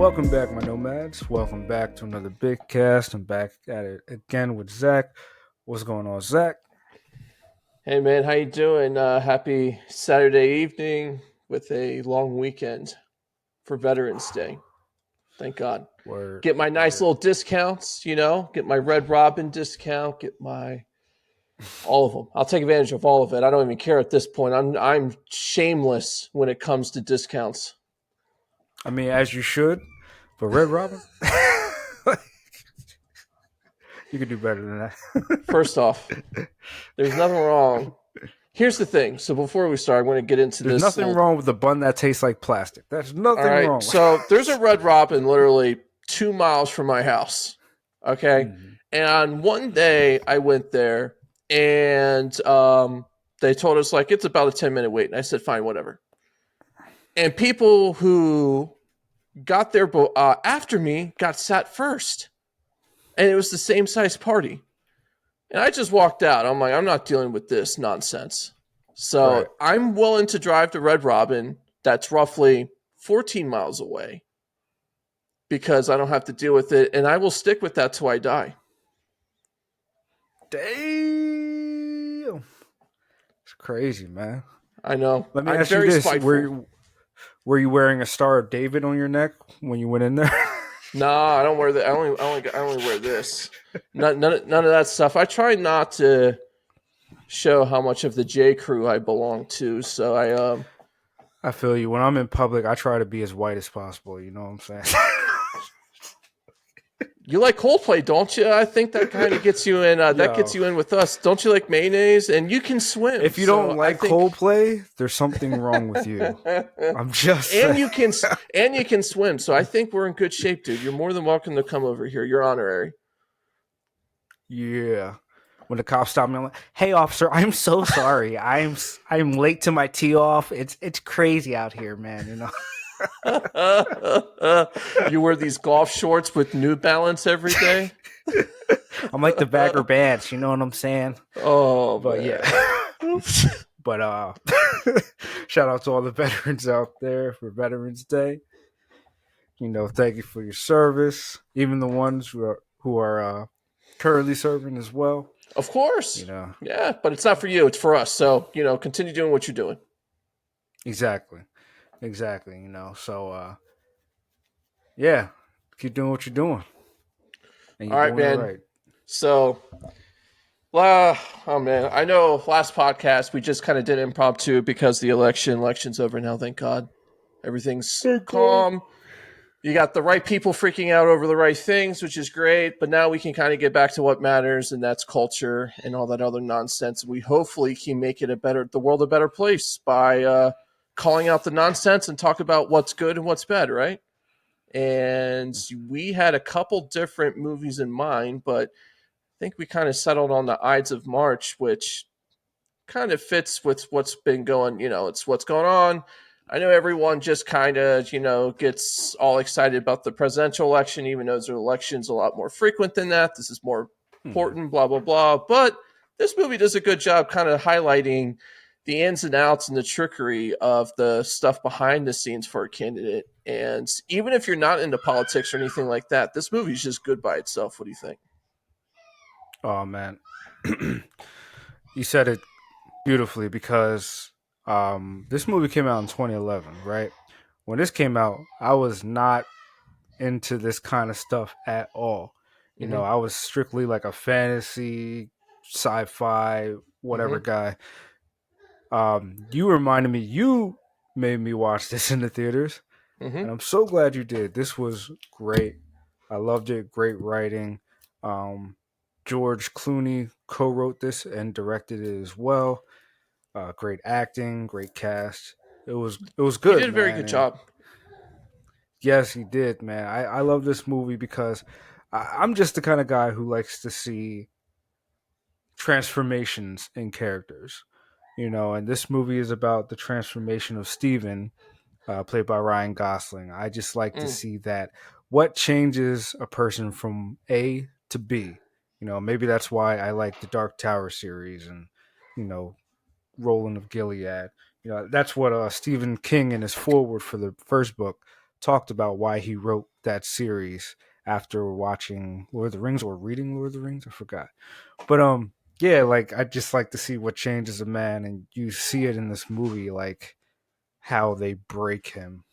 Welcome back, my nomads. Welcome back to another Bitcast. I'm back at it again with Zach. What's going on, Zach? Hey man, how you doing? Happy Saturday evening with a long weekend for Veterans Day. Thank God. Word, Get my nice word. little discounts, get my Red Robin discount, get my all of them. I'll take advantage of all of it. I don't even care at this point. I'm shameless when it comes to discounts. I mean, as you should, but Red Robin, you could do better than that. First off, there's nothing wrong. Here's the thing. So before we start, I want to get into There's this nothing little. wrong with a bun that tastes like plastic. There's All nothing right. wrong with So there's a Red Robin literally 2 miles from my house. Okay. Mhm. And one day I went there and they told us, like, it's about a 10-minute wait. And I said, fine, whatever. And people who got there after me got sat first. And it was the same size party. And I just walked out. I'm like, I'm not dealing with this nonsense. Right. So I'm willing to drive to Red Robin. That's roughly 14 miles away because I don't have to deal with it. And I will stick with that till I die. Damn. It's crazy, man. I know. Let me I'm ask you very this. spiteful. Were you wearing a Star of David on your neck when you went in there? No, I don't wear that. I only wear this. None of that stuff. I try not to show how much of the J Crew I belong to. So I feel you. When I'm in public, I try to be as white as possible. You know what I'm saying? you like Coldplay, don't you? I think that kind of gets you in. That gets Yo, you in with us. Don't you like mayonnaise? And you can swim. if you don't So I like think. Coldplay, there's something wrong with you. I'm just and saying. you can swim. So I think we're in good shape, dude. You're more than welcome to come over here. You're honorary. Yeah. When the cops stop me, I'm like, "Hey, officer, I'm so sorry. I'm late to my tee off. It's crazy out here, man. You know." You wear these golf shorts with New Balance every day. I'm like the Bagger Bants. You know what I'm saying? Oh But man. yeah. But shout out to all the veterans out there for Veterans Day. You know, thank you for your service. Even the ones who are currently serving as well. Of You course. know, Yeah, but it's not for you, it's for us. So, continue doing what you're doing. exactly, exactly. You know, so yeah, keep doing what you're doing, and All you're right, doing it man. right. So, oh man, I know last podcast we just kind of did impromptu because the election's over now, thank God. Everything's Thank God. calm. You got the right people freaking out over the right things, which is great. But now we can kind of get back to what matters, and that's culture and all that other nonsense. We hopefully can make the world a better place by calling out the nonsense and talk about what's good and what's bad, right? And we had a couple different movies in mind, but I think we kind of settled on the Ides of March, which kind of fits with what's been going. It's what's going on. I know everyone just kind of, gets all excited about the presidential election, even though the election's a lot more frequent than that. This is more Hmm. important, blah, blah, blah. But this movie does a good job kind of highlighting the ins and outs and the trickery of the stuff behind the scenes for a candidate. And even if you're not into politics or anything like that, this movie's just good by itself. What do you think? Oh man, you said it beautifully because this movie came out in 2011, right? When this came out, I was not into this kind of stuff at all. You know, Mm-hmm. I was strictly like a fantasy, sci-fi, whatever Mm-hmm. guy. You reminded me, you made me watch this in the theaters, and Mm-hmm. I'm so glad you did. This was great. I loved it. Great writing. Um, George Clooney co-wrote this and directed it as well. Great acting, great cast. It was He good, did a very man. good And job. yes, he did, man. I love this movie because I'm just the kind of guy who likes to see transformations in characters. You know, and this movie is about the transformation of Steven, played by Ryan Gosling. I just like to Mm. see that what changes a person from A to B. You know, maybe that's why I like the Dark Tower series and, you know, Roland of Gilead. You know, that's what Stephen King in his foreword for the first book talked about why he wrote that series after watching Lord of the Rings or reading Lord of the Rings. I forgot, but yeah, like I just like to see what changes a man, and you see it in this movie, like how they break him.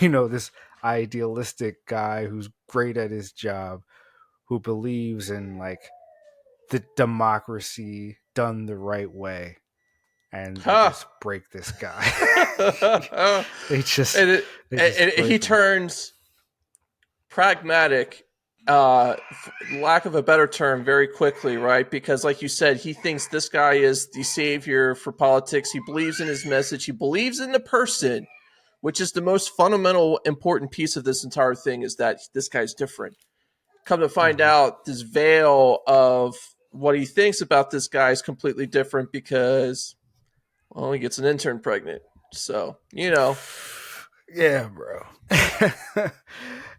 This idealistic guy who's great at his job, who believes in like the democracy done the right way, and they Huh. just break this guy. and they just it, they just and he break him. turns pragmatic, lack of a better term, very quickly, right? Because, like you said, he thinks this guy is the savior for politics. He believes in his message. He believes in the person, which is the most fundamental, important piece of this entire thing. Is that this guy's different. Come to find Hmm. out, this veil of what he thinks about this guy is completely different because, well, he gets an intern pregnant. So, Yeah, bro.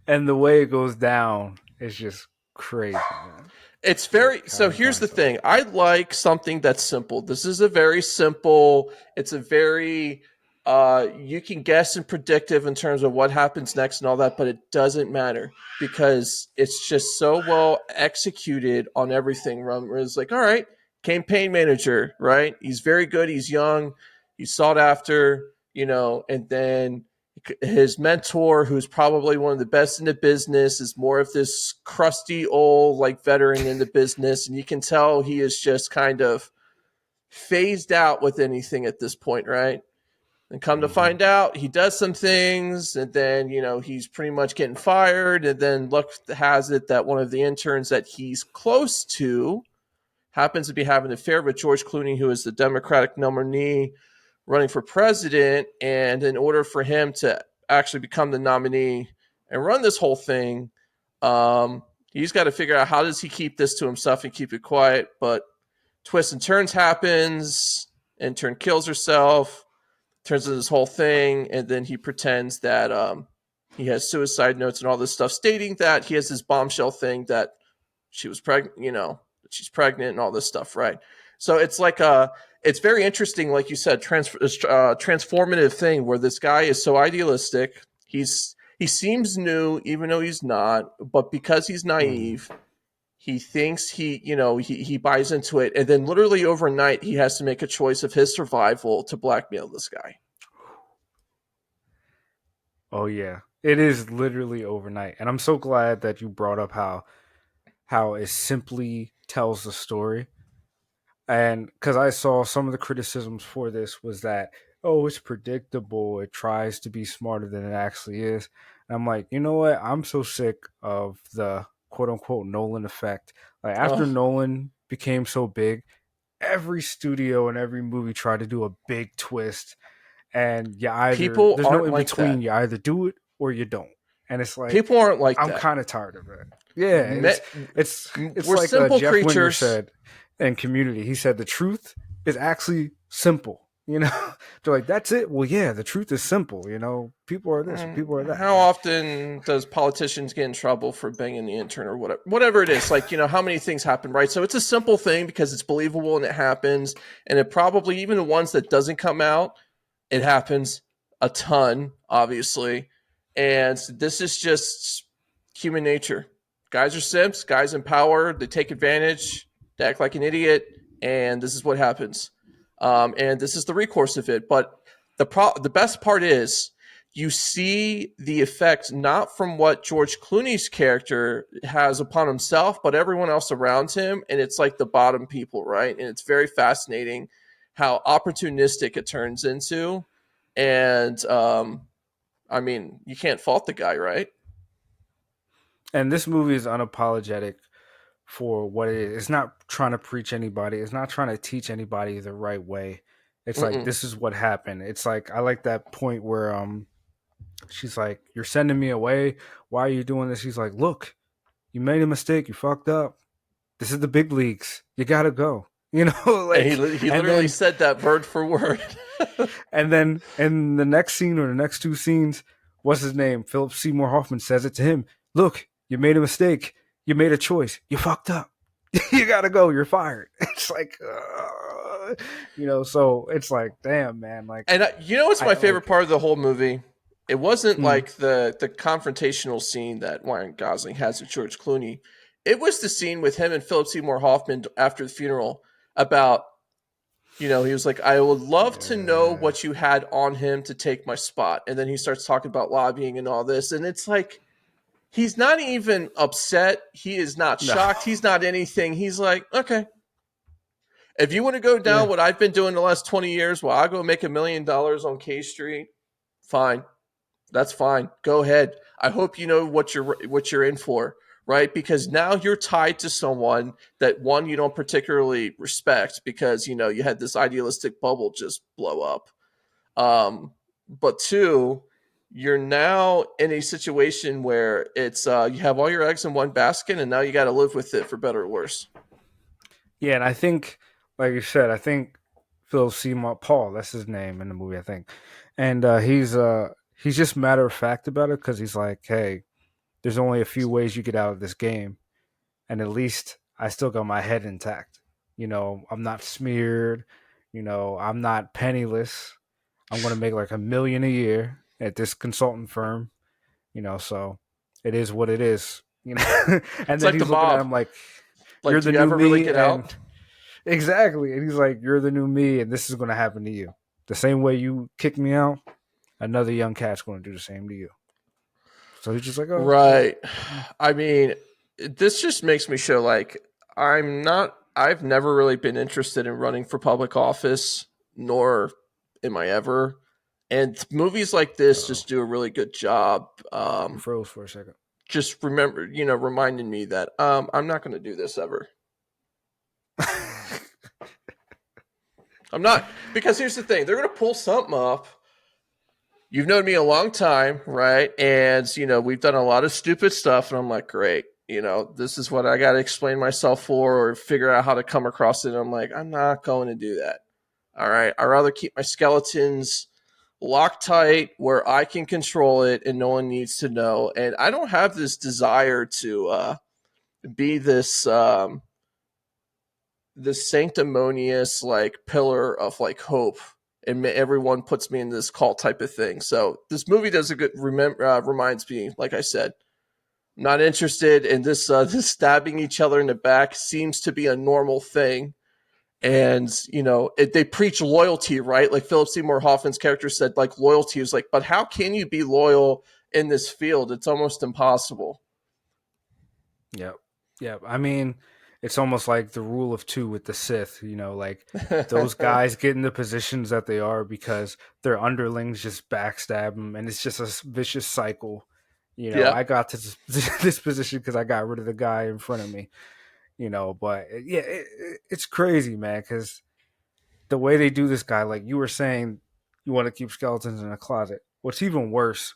And the way it goes down is just crazy, man. it's Like very how so he here's the finds out. thing. I like something that's simple. This is a very simple, it's a very you can guess and predictive in terms of what happens next and all that, but it doesn't matter because it's just so well executed on everything. Where it's like, all right, campaign manager, right? He's very good, he's young, he's sought after, and then his mentor, who's probably one of the best in the business, is more of this crusty old like veteran in the business, and you can tell he is just kind of phased out with anything at this point, right? And come to Hmm. find out, he does some things, and then he's pretty much getting fired. And then luck has it that one of the interns that he's close to happens to be having an affair with George Clooney, who is the Democratic nominee running for president. And in order for him to actually become the nominee and run this whole thing, he's got to figure out how does he keep this to himself and keep it quiet. But twists and turns happens. Intern kills herself, turns into this whole thing, and then he pretends that he has suicide notes and all this stuff, stating that he has this bombshell thing that she was pregnant, that she's pregnant and all this stuff, right? So it's like it's very interesting, like you said, transformative thing where this guy is so idealistic. He seems new, even though he's not, but because he's Hmm. naive, he thinks he buys into it, and then literally overnight he has to make a choice of his survival to blackmail this guy. Oh yeah, it is literally overnight, and I'm so glad that you brought up how it simply tells the story. And because I saw some of the criticisms for this was that, oh, it's predictable, it tries to be smarter than it actually is. And I'm like, you know what, I'm so sick of the quote unquote Nolan effect. Like after Oh, Nolan became so big, every studio and every movie tried to do a big twist, and you either people there's no aren't in like between, that. you either do it or you don't. And it's like People aren't like I'm that. kind of tired of it. Yeah, Me- it's we're like simple Jeff Winger creatures. said in Community. He said the truth is actually simple. They're like, that's it. Well, yeah, the truth is simple. People are this or people are that. How often does politicians get in trouble for banging the intern or whatever it is? Like, how many things happen, right? So it's a simple thing because it's believable and it happens. And it probably, even the ones that doesn't come out, it happens a ton, obviously. And this is just human nature. Guys are simps, guys in power, they take advantage, they act like an idiot, and this is what happens. And this is the recourse of it. But the best part is you see the effect not from what George Clooney's character has upon himself, but everyone else around him. And it's like the bottom people, right? And it's very fascinating how opportunistic it turns into. And I mean, you can't fault the guy, right? And this movie is unapologetic for what it is. It's not trying to preach anybody. It's not trying to teach anybody the right way. It's like Mm-mm. this is what happened. It's like I like that point where she's like, "You're sending me away. Why are you doing this?" He's like, "Look, you made a mistake. You fucked up. This is the big leagues. You gotta go." And Like, he and literally then said that word for word. in the next scene or the next two scenes, what's his name? Philip Seymour Hoffman says it to him. Look, you made a mistake. You made a choice. You fucked up. You gotta go. You're fired. It's like, so it's like, damn, man. Like, And what's I my favorite like, part of the whole movie? It wasn't Hmm. like the confrontational scene that Ryan Gosling has with George Clooney. It was the scene with him and Philip Seymour Hoffman after the funeral about, he was like, I would love to know Yeah. what you had on him to take my spot. And then he starts talking about lobbying and all this. And it's like, he's not even upset. He is not No. shocked. He's not anything. He's like, okay, if you want to go Yeah. down what I've been doing the last 20 years, well, I'll go make $1 million on K Street. Fine. That's fine. Go ahead. I hope you know what you're in for, right? Because now you're tied to someone that, one, you don't particularly respect because you had this idealistic bubble just blow up. But two, you're now in a situation where it's you have all your eggs in one basket, and now you got to live with it for better or worse. Yeah, and I think, like you said, I think Phil Seymour Paul, that's his name in the movie, I think, and he's just matter of fact about it because he's like, hey, there's only a few ways you get out of this game, and at least I still got my head intact. I'm not smeared. I'm not penniless. I'm gonna make like $1 million a year at this consultant firm. So it is what it is. And It's then like the he's looking at mob. him like, Like, "You're do the you new ever really me," get and out? exactly. And he's like, "You're the new me, and this is gonna happen to you. The same way you kicked me out, another young cat's gonna do the same to you." So he's just like, "Oh, well, Right. I mean, this just makes me show like I've never really been interested in running for public office, nor am I ever. And movies like this oh, just do a really good job. you froze for a second." Just reminding me that I'm not going to do this ever. I'm not, because here's the thing: they're going to pull something up. You've known me a long time, right? And we've done a lot of stupid stuff, and I'm like, great. This is what I got to explain myself for, or figure out how to come across it. I'm like, I'm not going to do that. All right, I'd rather keep my skeletons locked tight where I can control it, and no one needs to know. And I don't have this desire to be this sanctimonious like pillar of like hope, and everyone puts me in this cult type of thing. So this movie does a good reminds me, like I said, I'm not interested in this. This stabbing each other in the back seems to be a normal thing, and they preach loyalty, right? Like Philip Seymour Hoffman's character said, like loyalty is like, but how can you be loyal in this field? It's almost impossible. Yep. Yep. I mean, it's almost like the rule of two with the Sith, like those guys get in the positions that they are because their underlings just backstab them, and it's just a vicious cycle. Yeah, I got to this position because I got rid of the guy in front of me, but yeah, it's crazy, man, because the way they do this guy, like you were saying, you want to keep skeletons in a closet. What's even worse,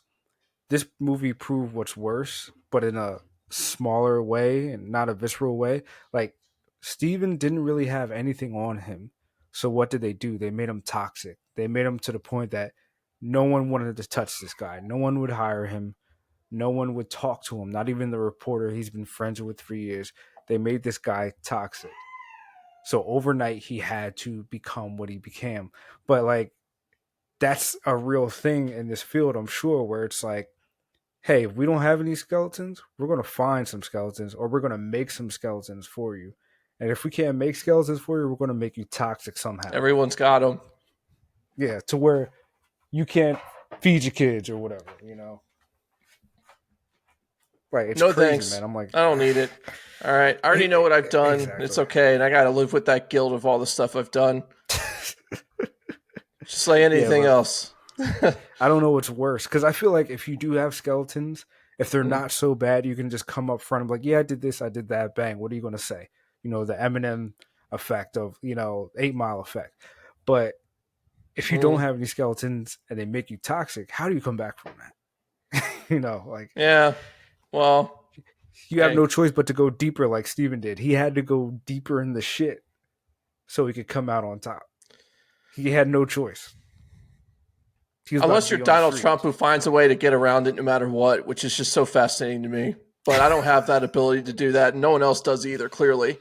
this movie proved what's worse, but in a smaller way and not a visceral way. Like Steven didn't really have anything on him. So what did they do? They made him toxic. They made him to the point that no one wanted to touch this guy. No one would hire him. No one would talk to him, not even the reporter he's been friends with for years. They made this guy toxic. So overnight he had to become what he became. But like that's a real thing in this field, I'm sure, where it's like, hey, if we don't have any skeletons, we're going to find some skeletons or we're going to make some skeletons for you. And if we can't make skeletons for you, we're going to make you toxic somehow. everyone's got them. Yeah, to where you can't feed your kids or whatever. Right, it's No crazy, man. thanks. I'm like, I don't need it. All right. I already know what I've done. It's exactly. okay. And I got to live with that guilt of all the stuff I've done. Just like Yeah, anything but else. I don't know what's worse because I feel like if you do have skeletons, if they're Mm. not so bad, you can just come up front and be like, yeah, I did this, I did that, bang. What are you going to say? The Eminem effect of, 8 Mile effect. But if you don't Mm. have any skeletons and they make you toxic, how do you come back from that? Like Yeah. Well, you have hey, no choice but to go deeper like Steven did. He had to go deeper in the shit so he could come out on top. He had no choice. He was about to unless you're be on the Donald Trump streets. who finds a way to get around it no matter what, which is just so fascinating to me. But I don't have that ability to do that. And no one else does either, clearly.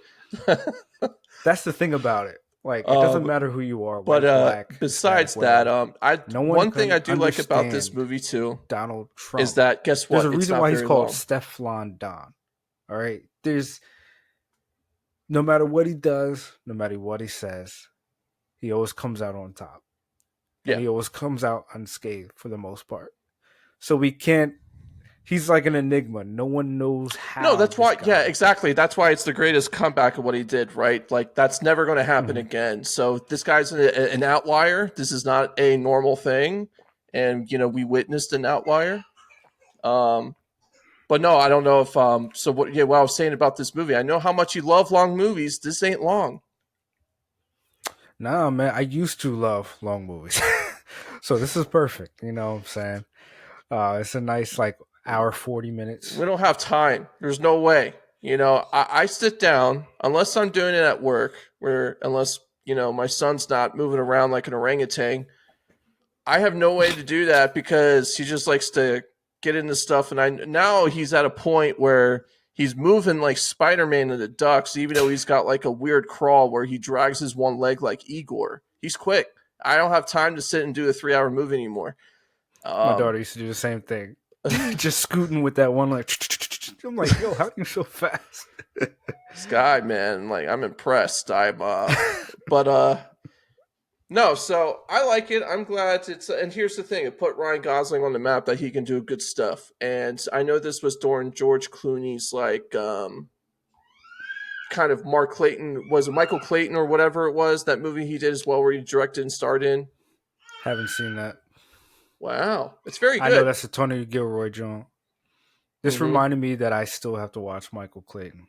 That's the thing about it. Like it doesn't Um, matter who you are, but white, black, Hispanic, besides that, whatever. I No one one thing can I do like about this understand movie too Donald is Trump. that guess There's a what? It's reason not why he's very called long. Steflon Don. All right. There's no matter what he does, no matter what he says, he always comes out on top. And Yeah. he always comes out unscathed for the most part. So we can't he's like an enigma. No one knows No, how that's this why. Yeah, guy. exactly. That's why it's the greatest comeback of what he did. Right? Like that's never going to happen Mhm. again. So this guy's an outlier. This is not a normal thing, and we witnessed an outlier. Um, but no, I don't know if So what? Yeah, what I was saying about this movie, I know how much you love long movies. This ain't long. Nah, man, I used to love long movies. So this is perfect. You know what I'm saying? It's a nice like hour 40 minutes. We don't have time. There's no way. I sit down unless I'm doing it at work, where unless my son's not moving around like an orangutan. I have no way to do that because he just likes to get into stuff, and I now he's at a point where he's moving like Spider-Man in the ducks, even though he's got like a weird crawl where he drags his one leg like Igor. He's quick. I don't have time to sit and do a 3 hour movie anymore. My Um, daughter used to do the same thing. Just scooting with that one like I'm like, yo, how are you so fast? this guy, man, like I'm impressed. But No, so I like it. I'm glad it's. And here's the thing: it put Ryan Gosling on the map that he can do good stuff. And I know this was during George Clooney's like kind of Mark Clayton, was it Michael Clayton or whatever it was, that movie he did as well where he directed and starred in. Haven't seen that. Wow, it's very I know good. that's a Tony Gilroy joint. This Mm-hmm. reminded me that I still have to watch Michael Clayton.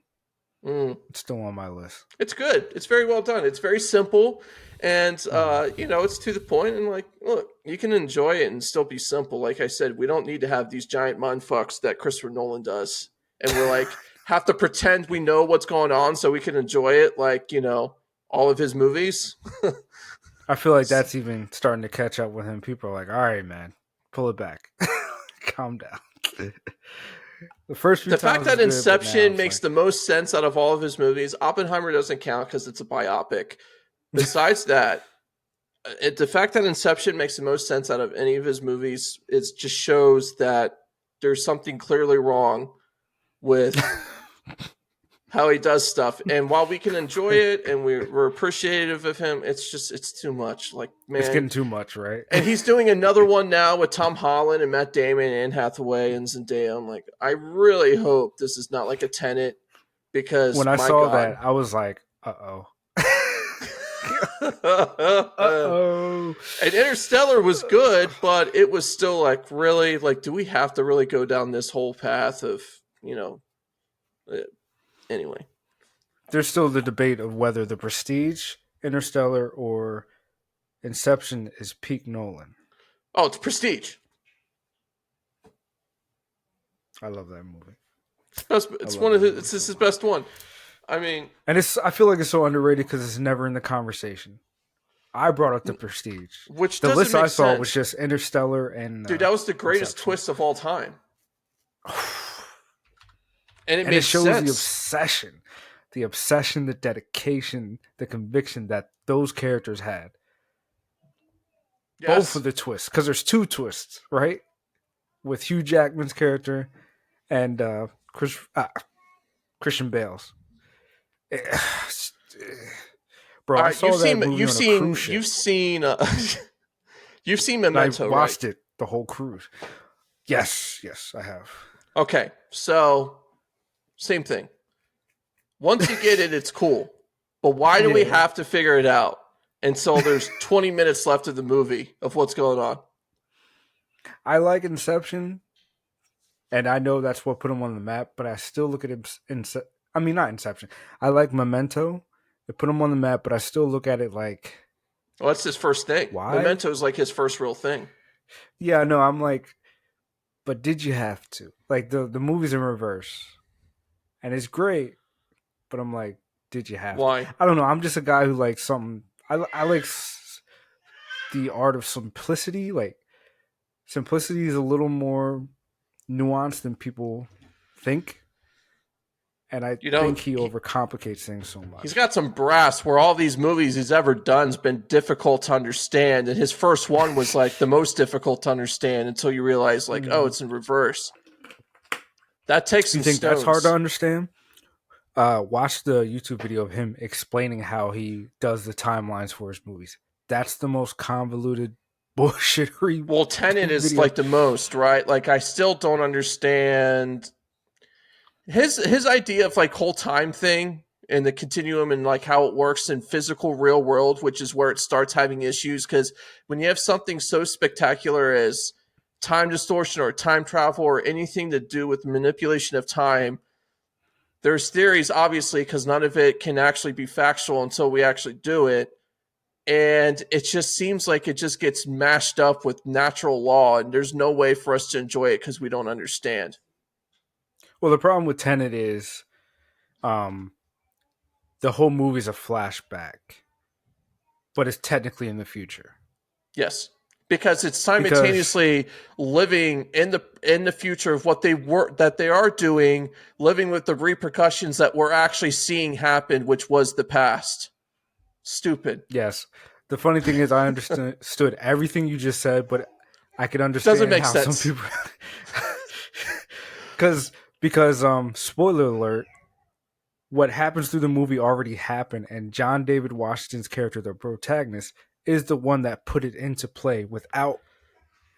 Mm. It's still on my list. It's good. It's very well done. It's very simple, and Mhm. it's to the point. And like, look, you can enjoy it and still be simple. Like I said, we don't need to have these giant mind fucks that Christopher Nolan does, and we're like have to pretend we know what's going on so we can enjoy it. Like all of his movies. I feel like that's even starting to catch up with him. People are like, all right, man, pull it back. Calm down. The first few The fact times was that good, but now Inception it's makes like, the most sense out of all of his movies. Oppenheimer doesn't count because it's a biopic. Besides that, the fact that Inception makes the most sense out of any of his movies, it just shows that there's something clearly wrong with how he does stuff. And while we can enjoy it and we're appreciative of him, it's too much. Like, it's man. getting too much, right? And he's doing another one now with Tom Holland and Matt Damon and Anne Hathaway and Zendaya. I'm like, I really hope this is not like a Tenet because When I my saw God. that, I was like, uh oh. Uh And oh. Interstellar was good, but it was still like, really, like, do we have to really go down this whole path of, uh, anyway. There's still the debate of whether The Prestige, Interstellar, or Inception is peak Nolan. Oh, it's Prestige. I love that movie. It's best. I It's love one of that his. movie It's so his much. best one. I mean, And I feel like it's so underrated because it's never in the conversation. I brought up The Prestige. which The doesn't list I make saw was sense, just Interstellar and dude. That was the greatest Inception. twist of all time, and it And it made shows sense. the obsession, the dedication, the conviction that those characters had. Both of Yes. the twists, because there's two twists, right? With Hugh Jackman's character and Christian Bale's. Bro, All I right. saw that movie on a cruise You've ship. seen. You've seen And I Memento, right? watched it the whole cruise. Yes, yes, I have. Okay. So same thing. Once you get it, it's cool. But why do we Yeah, have to figure it out until there's 20 minutes left of the movie of what's going on? I like Inception, and I know that's what put him on the map. But I still look at him. I mean, not Inception. I like Memento. It put him on the map, but I still look at it like, Well, that's his first thing. why? Memento is like his first real thing. Yeah, no, I'm like, but did you have to? Like the movie's in reverse, and it's great, but I'm like, did you have to? Why? I don't know. I'm just a guy who likes something. I like the art of simplicity. Like simplicity is a little more nuanced than people think, and I You know, think he overcomplicates things so he's much. got some brass where all these movies he's ever done's been difficult to understand, and his first one was like the most difficult to understand until you realize like, oh, Mm. it's in reverse. That takes You some think that's hard to stones. understand? Watch the YouTube video of him explaining how he does the timelines for his movies. That's the most convoluted bullshittery Well, Tenet is video. like the most, right? Like I still don't understand his idea of like whole time thing and the continuum and like how it works in physical real world, which is where it starts having issues. Because when you have something so spectacular as time distortion or time travel or anything to do with manipulation of time, there's theories obviously because none of it can actually be factual until we actually do it, and it just seems like it just gets mashed up with natural law, and there's no way for us to enjoy it because we don't understand. Well, the problem with Tenet is um, the whole movie is a flashback, but it's technically in the future Yes, because it's because simultaneously living in the future of what they are doing, living with the repercussions that we're actually seeing happen, which was the past. Stupid. yes, the funny thing is I understood everything you just said, but I could Doesn't understand make how some sense. people because spoiler alert, what happens through the movie already happened, and John David Washington's character, the protagonist, is the one that put it into play without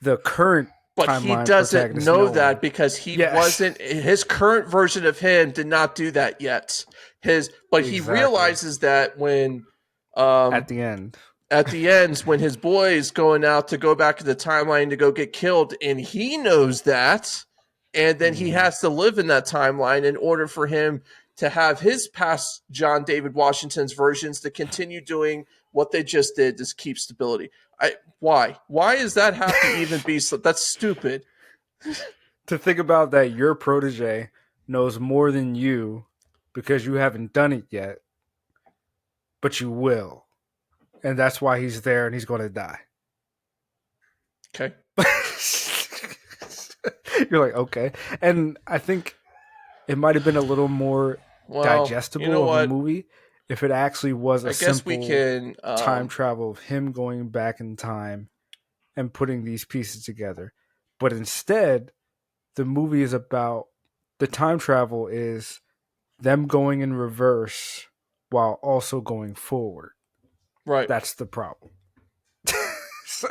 the current But he timeline doesn't protagonist know that knowing. because he Yes, wasn't his current version of him did not do that yet. But he exactly. realizes that when At um the end. at the ends when his boy's going out to go back to the timeline to go get killed, and he knows that, and then he Mhm. has to live in that timeline in order for him to have his past John David Washington's versions to continue doing what they just did to keep stability. Why does that have to even be so? That's stupid. To think about that your protege knows more than you because you haven't done it yet, but you will. And that's why he's there and he's going to die. Okay. You're like, okay. And I think it might have been a little more Well, you know digestible of a what? movie if it actually was a I guess we simple can. time travel of him going back in time and putting these pieces together. But instead, the movie is about the time travel is them going in reverse while also going forward. Right. That's the problem. So,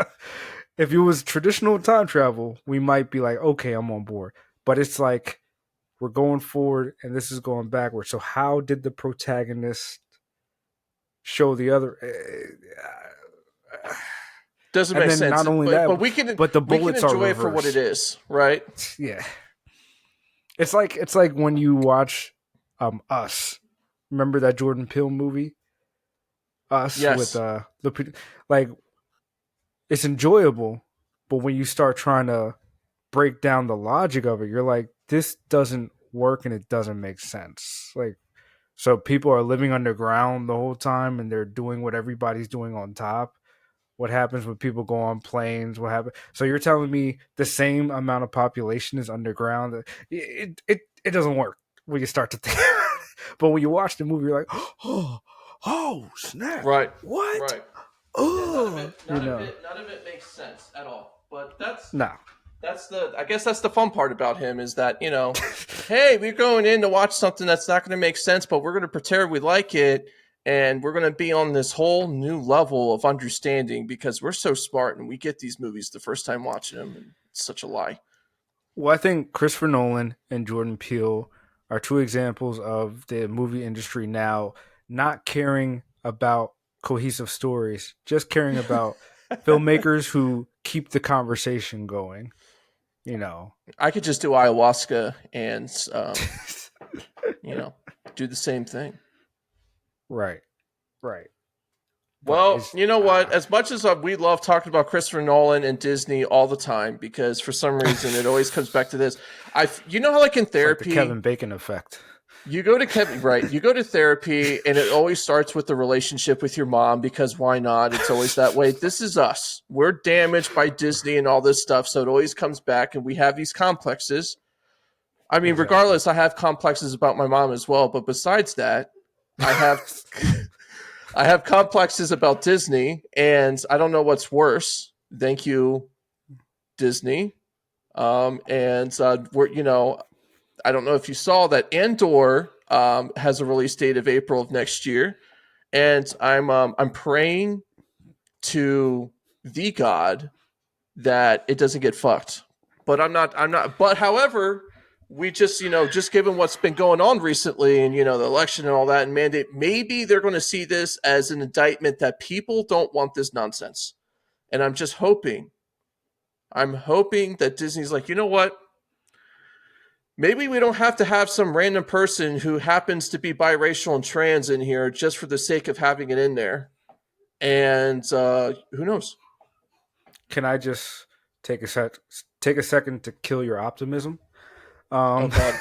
if it was traditional time travel, we might be like, okay, I'm on board. But it's like we're going forward and this is going backward. So how did the protagonist show the other? Doesn't And make then sense. not only But that, but but the we can bullets are enjoy it for what it reversed. is, right? Yeah, it's like when you watch Us. Remember that Jordan Peele movie, Us, with Yes. like it's enjoyable, but when you start trying to break down the logic of it, you're like, this doesn't work and it doesn't make sense. Like, so people are living underground the whole time and they're doing what everybody's doing on top. What happens when people go on planes? What happens? So you're telling me the same amount of population is underground? It doesn't work when you start to think. But when you watch the movie, you're like, oh snap, Right. what? Right. Yeah, Oh, you know, none of it makes sense at all. But that's no. that's the I guess that's the fun part about him is that, hey, we're going in to watch something that's not going to make sense, but we're going to pretend we like it, and we're going to be on this whole new level of understanding because we're so smart and we get these movies the first time watching them, and it's such a lie. Well, I think Christopher Nolan and Jordan Peele are two examples of the movie industry now not caring about cohesive stories, just caring about filmmakers who keep the conversation going. You know, I could just do ayahuasca and you know, do the same thing. right, right. But Well, it's you know what? As much as we love talking about Christopher Nolan and Disney all the time, because for some reason it always comes back to this. You know how like in it's like the therapy, Kevin Bacon effect. you go to Kevin, right? You go to therapy, and it always starts with the relationship with your mom because why not? It's always that way. This is us. We're damaged by Disney and all this stuff, so it always comes back, and we have these complexes. I mean, Exactly. regardless, I have complexes about my mom as well. But besides that, I have I have complexes about Disney, and I don't know what's worse. Thank you, Disney. And we're I don't know if you saw that Andor has a release date of April of next year, and I'm praying to the God that it doesn't get fucked. But I'm not. But however, we just just given what's been going on recently, and the election and all that, and mandate, maybe they're going to see this as an indictment that people don't want this nonsense. And I'm hoping that Disney's like, you know what? Maybe we don't have to have some random person who happens to be biracial and trans in here just for the sake of having it in there. And who knows? Can I just take a second to kill your optimism? Oh Um, God,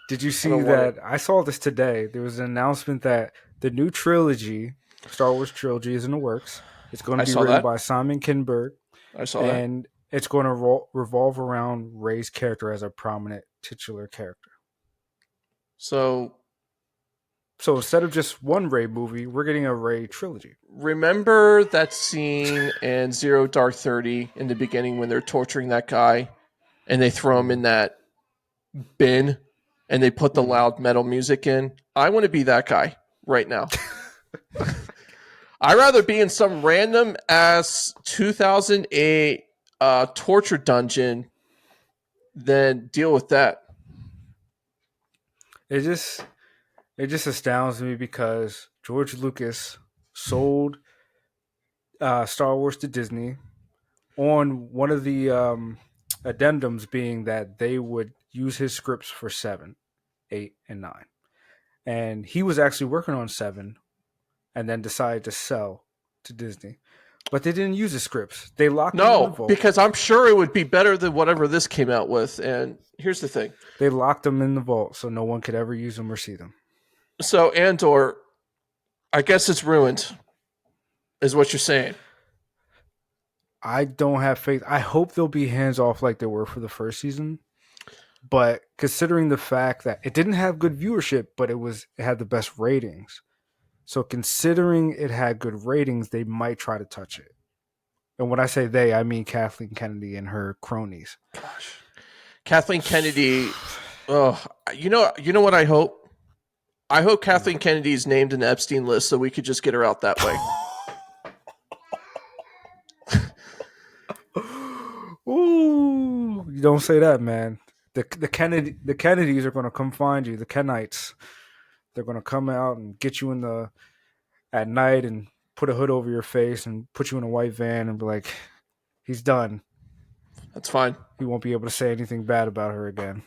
did you I see don't want it. that? I saw this today. There was an announcement that the new trilogy, Star Wars trilogy, is in the works. It's going to I be saw written that. by Simon Kinberg, I saw that. and it's going to revolve around Rey's character as a prominent titular character. So So instead of just one Rey movie, we're getting a Rey trilogy. remember that scene in Zero Dark 30 in the beginning when they're torturing that guy and they throw him Mm. in that bin and they put the Mm. loud metal music in? I want to be that guy right now. I'd rather be in some random ass 2008 torture dungeon than deal with that. It just it just astounds me because George Lucas sold Star Wars to Disney on one of the addendums being that they would use his scripts for 7, 8, and 9. And he was actually working on 7 and then decided to sell to Disney. But they didn't use the scripts. They locked them in the No, vault. because I'm sure it would be better than whatever this came out with. And here's the thing. They locked them in the vault so no one could ever use them or see them. So Andor, I guess it's ruined, is what you're saying. I don't have faith. I hope they'll be hands off like they were for the first season. But considering the fact that it didn't have good viewership, but it had the best ratings. So considering it had good ratings, they might try to touch it. And when I say they, I mean Kathleen Kennedy and her cronies. Gosh, Kathleen Kennedy. Oh, you know what I hope. I hope Kathleen Kennedy is named in the Epstein list so we could just get her out that way. Ooh, you don't say that, man. The Kennedys are gonna come find you. The Kenites, they're gonna come out and get you in the at night and put a hood over your face and put you in a white van and be like, he's done. That's fine. He won't be able to say anything bad about her again.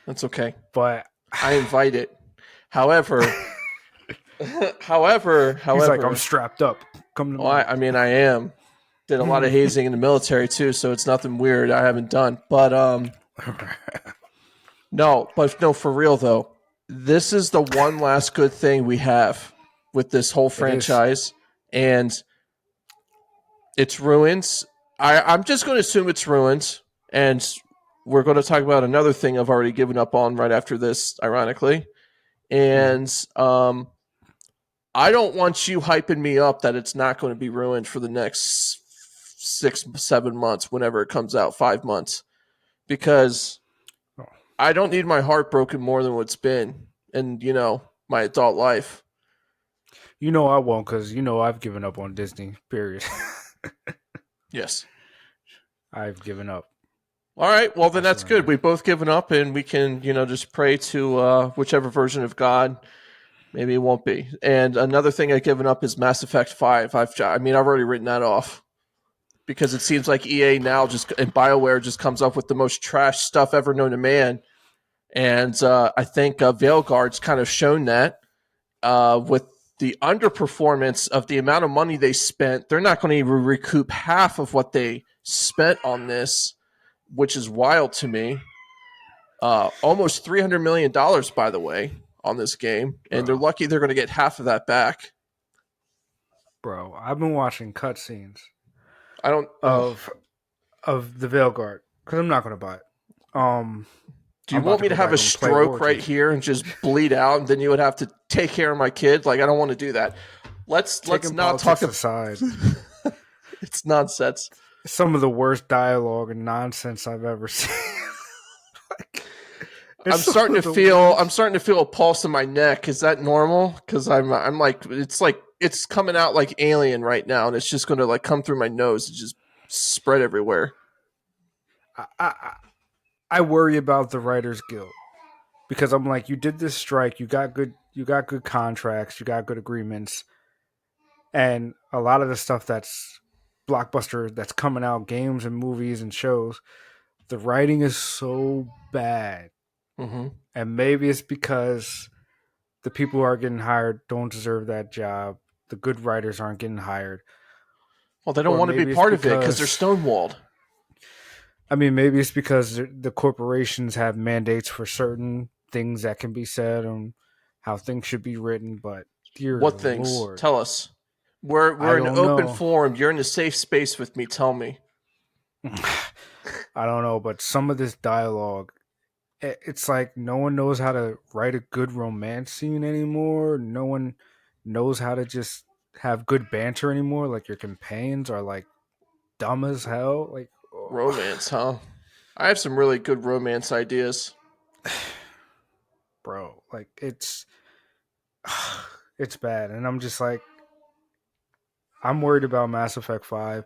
That's okay. But I invite it. However, however, he's like, I'm however, strapped up. Come to well, me. I mean, I am. Did a lot of hazing in the military too, so it's nothing weird I haven't done. But no, for real though. This is the one last good thing we have with this whole It is. franchise, and it's ruins. I'm just going to assume it's ruins, and we're going to talk about another thing I've already given up on right after this, ironically. Mhm. And I don't want you hyping me up that it's not going to be ruined for the next 6, 7 months, whenever it comes out, 5 months, because Oh. I don't need my heart broken more than what's been in my adult life. You know I won't because I've given up on Disney. Period. Yes. I've given up. All right. Well, then I that's good. surrendered. We've both given up, and we can just pray to whichever version of God. Maybe it won't be. And another thing I've given up is Mass Effect 5. I've already written that off because it seems like EA now and BioWare just comes up with the most trash stuff ever known to man. And I think Veilguard's kind of shown that with the underperformance of the amount of money they spent. They're not going to even recoup half of what they spent on this, which is wild to me. Almost $300 million, by the way, on this game, and they're Bro. lucky they're going to get half of that back. Bro, I've been watching cutscenes I don't. of the Veilguard because I'm not gonna buy it. Do you I'm about want to me go to have a back and play stroke right Origins. here and just bleed out, and then you would have to take care of my kid? Like, I don't want to do that. Let's Taking not talk politics about. aside, It's nonsense. some of the worst dialogue and nonsense I've ever seen. Like, it's I'm some starting to of the feel. I'm worst. starting to feel a pulse in my neck. Is that normal? Because I'm like it's coming out like alien right now, and it's just going to like come through my nose and just spread everywhere. I I worry about the Writers Guild because I'm like, you did this strike, you got good contracts, you got good agreements, and a lot of the stuff that's blockbuster that's coming out, games and movies and shows, the writing is so bad, Hmm. and maybe it's because the people who are getting hired don't deserve that job. The good writers aren't getting hired, Well, they don't or want to be maybe it's part of it because they're because stonewalled. I mean, maybe it's because the corporations have mandates for certain things that can be said and how things should be written. But dear What things? Lord, Tell us. We're I we're an don't open know. forum. You're in a safe space with me. Tell me. I don't know, but some of this dialogue, it's like no one knows how to write a good romance scene anymore. No one knows how to just have good banter anymore. Like your companions are like dumb as hell. Like, Romance, huh? I have some really good romance ideas. bro, like it's bad, and I'm just like I'm worried about Mass Effect 5.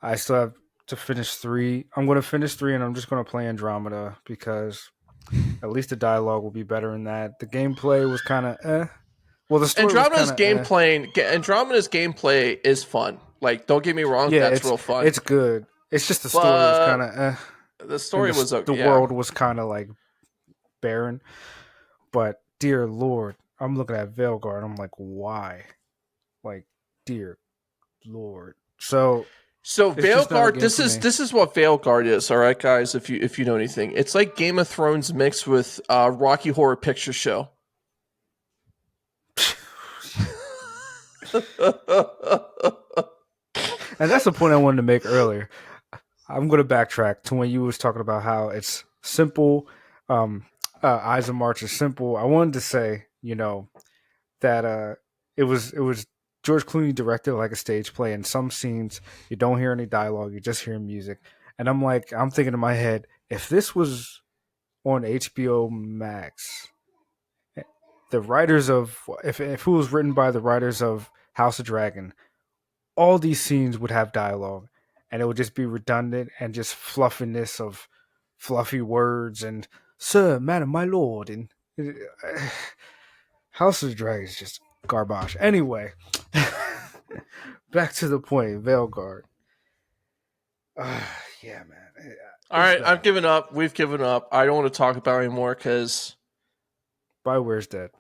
I still have to finish 3. I'm going to finish 3 and I'm just going to play Andromeda because at least the dialogue will be better in that. The gameplay was kind of eh. Well, the story was kind of eh. Andromeda's gameplay is fun. Like, don't get me wrong, Yeah, that's real fun. it's good. It's just the story was kind But of eh, the and story was the yeah. world was kind of like barren. But dear Lord, I'm looking at Veilguard. I'm like, why? Like, dear Lord. So So it's just not a Veilguard, game this for is me. this is what Veilguard is, all right, guys. If you know anything, it's like Game of Thrones mixed with Rocky Horror Picture Show. And that's the point I wanted to make earlier. I'm going to backtrack to when you was talking about how it's simple. Um, Eyes of March is simple. I wanted to say, that it was George Clooney directed like a stage play. In some scenes, you don't hear any dialogue, you just hear music. And I'm thinking in my head, if this was on HBO Max, the writers of if it was written by the writers of House of Dragon, all these scenes would have dialogue and it would just be redundant and just fluffiness of fluffy words and sir, madam, my lord, and House of the Dragon is just garbage. Anyway, back to the point, Veilguard. Yeah, man, All it's right, I've bad. given up. We've given up. I don't want to talk about it anymore because Bioware's dead,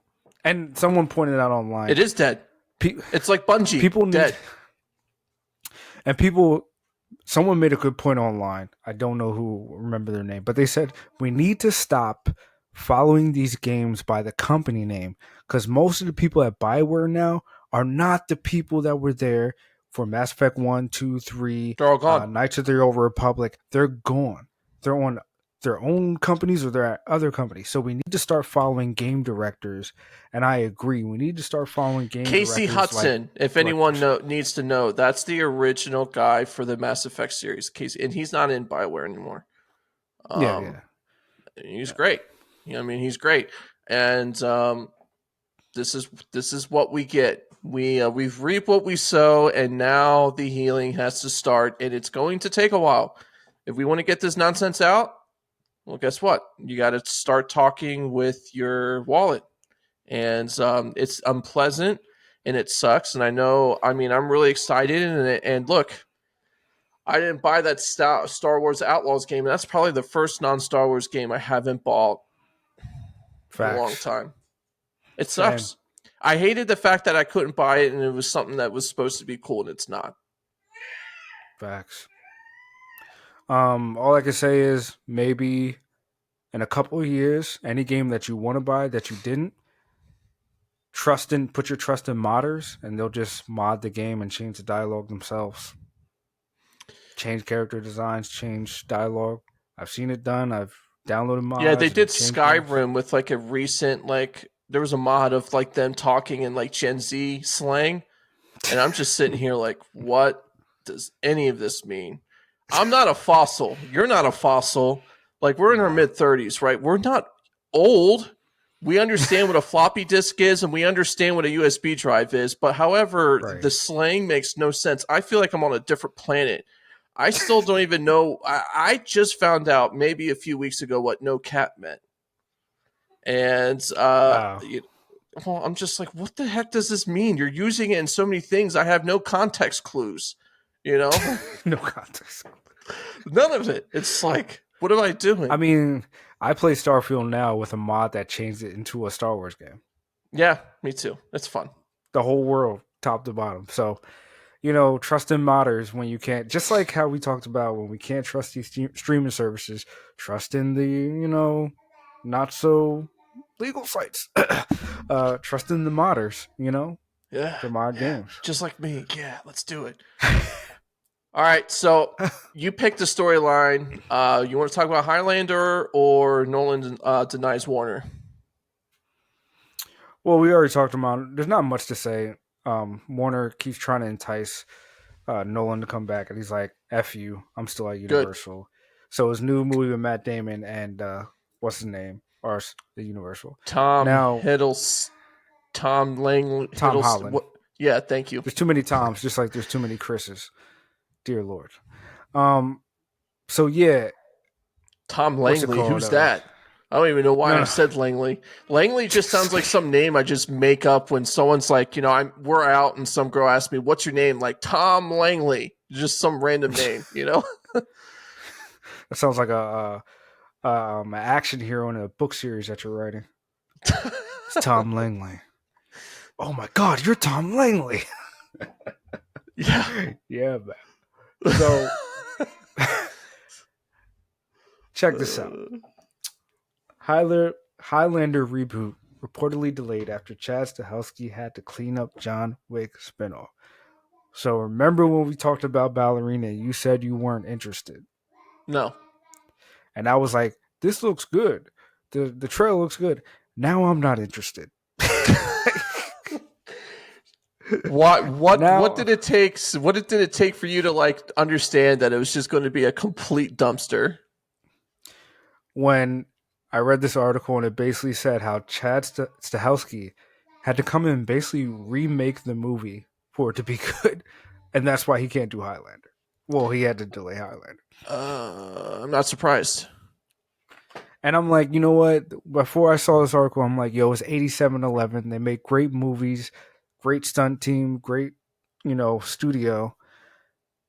and someone pointed out online, it is dead. pe- It's like Bungie, people need dead. and people someone made a good point online. I don't know who remember their name, but they said we need to stop following these games by the company name because most of the people at Bioware now are not the people that were there for Mass Effect 1, 2, 3, They're all gone. Knights of the Old Republic. They're gone. They're on their own companies or they're at other companies. So we need to start following game directors. And I agree. We need to start following game Casey directors like Hudson, if anyone directors. needs to know, that's the original guy for the Mass Effect series. Casey, and he's not in Bioware anymore. Yeah, Um, yeah. he's Yeah. great. I mean, he's great. And this is what we get. We've reaped what we sow, and now the healing has to start, and it's going to take a while. If we want to get this nonsense out, well, guess what? You got to start talking with your wallet, and it's unpleasant and it sucks. And I know. I mean, I'm really excited, and look, I didn't buy that Star Wars Outlaws game. That's probably the first non-Star Wars game I haven't bought in a long Facts. time. It Same. sucks. I hated the fact that I couldn't buy it and it was something that was supposed to be cool and it's not. Facts. All I can say is maybe in a couple of years, any game that you want to buy that you didn't put your trust in modders, and they'll just mod the game and change the dialogue themselves. Change character designs, change dialogue. I've seen it done. I've downloading Yeah, they mods did and changed things. Skyrim with like a recent like there was a mod of like them talking in like Gen Z slang, and I'm just sitting here like, what does any of this mean? I'm not a fossil. You're not a fossil. Like we're in our Nah, mid 30s, right? We're not old. We understand what a floppy disk is and we understand what a USB drive is, but however, right. the slang makes no sense. I feel like I'm on a different planet. I still don't even know. I just found out maybe a few weeks ago what no cat meant. And Oh, well, I'm just like, what the heck does this mean? You're using it in so many things. I have no context clues. You know, no context. none of it. It's like, what am I I doing? mean, I play Starfield now with a mod that changed it into a Star Wars game. Yeah, me too. It's fun. The whole world, top to bottom. So, trusting modders when you can't. Just like how we talked about when we can't trust these streaming services, trust in the, not so legal sites. Trust in the modders, Yeah, to mod yeah. games. Just like me. Yeah, let's do it. All right, so you picked the storyline. You want to talk about Highlander or Nolan denies Warner? Well, we already talked about. There's not much to say. Warner keeps trying to entice Nolan to come back, and he's like, "F you, I'm still at Good. Universal." So his new movie with Matt Damon and what's his name, or the Universal. Tom Now, Hiddles, Tom Lang Tom Hiddles. Holland. What? Yeah, thank you. There's too many Toms, just like there's too many Chris's. Dear Lord. Um. So yeah, Tom what's it Langley. called? Who's that? I don't even know why No, I no. said Langley. Langley just sounds like some name I just make up when someone's like, we're out and some girl asks me, "What's your name?" Like Tom Langley, just some random name, you know? That sounds like an action hero in a book series that you're writing. It's Tom Langley. Oh my God, you're Tom Langley. Yeah. Yeah, man. So check this out. Highlander reboot reportedly delayed after Chad Stahelski had to clean up John Wick spinoff. So remember when we talked about Ballerina, you said you weren't interested. No. And I was like, this looks good. The trailer looks good. Now I'm not interested. What Now did it take? What did it take for you to like understand that it was just going to be a complete dumpster? when I read this article and it basically said how Chad Stahelski had to come in and basically remake the movie for it to be good, and that's why he can't do Highlander. Well, he had to delay Highlander, I'm not surprised. and I'm like, you know what? Before I saw this article, I'm like, yo, it's 8711. They make great movies, great stunt team, great, studio.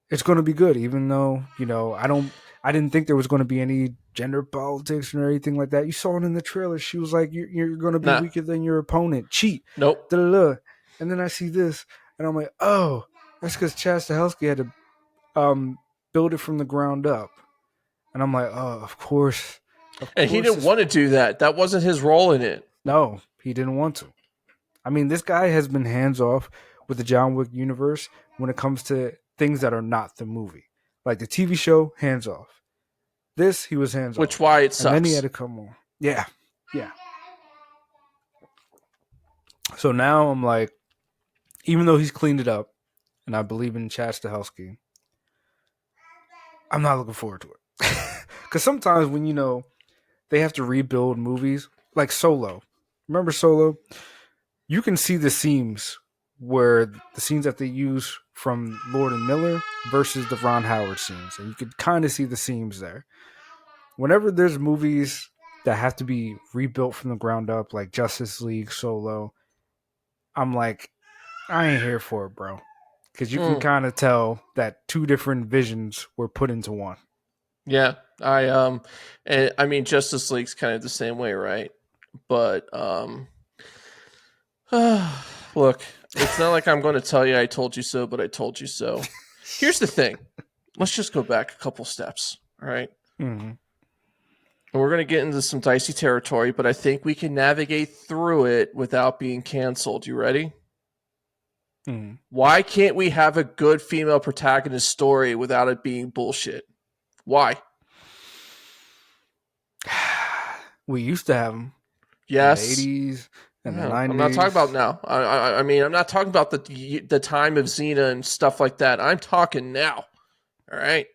It's going to be good, even though I didn't think there was going to be any gender politics or anything like that. You saw it in the trailer. She was like, "You're going to be Nah. weaker than your opponent. Cheat." Nope. Da da da. And then I see this, and I'm like, "Oh, that's because Chad Stahelski had to build it from the ground up." And I'm like, "Oh, of And he course, didn't this." want to do that. That wasn't his role in it. No, he didn't want to. I mean, this guy has been hands off with the John Wick universe when it comes to things that are not the movie, like the TV show. Hands off. This, he was hands Which off. why it And then he had sucks. to come on. Yeah. Yeah. So now I'm like, even though he's cleaned it up, and I believe in Chad Stahelski, I'm not looking forward to it. Because sometimes when, they have to rebuild movies, like Solo. Remember Solo? You can see the seams where the scenes that they use from Lord and Miller versus the Ron Howard scenes. And you could kind of see the seams there. Whenever there's movies that have to be rebuilt from the ground up, like Justice League, Solo, I'm like, I ain't here for it, bro. Because you can Mm, kind of tell that two different visions were put into one. yeah. And I mean Justice League's kind of the same way, right? But look, it's not like I'm going to tell you I told you so, but I told you so. Here's the thing. Let's just go back a couple steps, all right? Mm-hmm. And we're going to get into some dicey territory, but I think we can navigate through it without being canceled. You ready? Mm-hmm. Why can't we have a good female protagonist story without it being bullshit? Why? We used to have them in the Yes. '80s and the No, I'm not talking about '90s. now. I mean, I'm not talking about the time of Xena and stuff like that. I'm talking now. All right.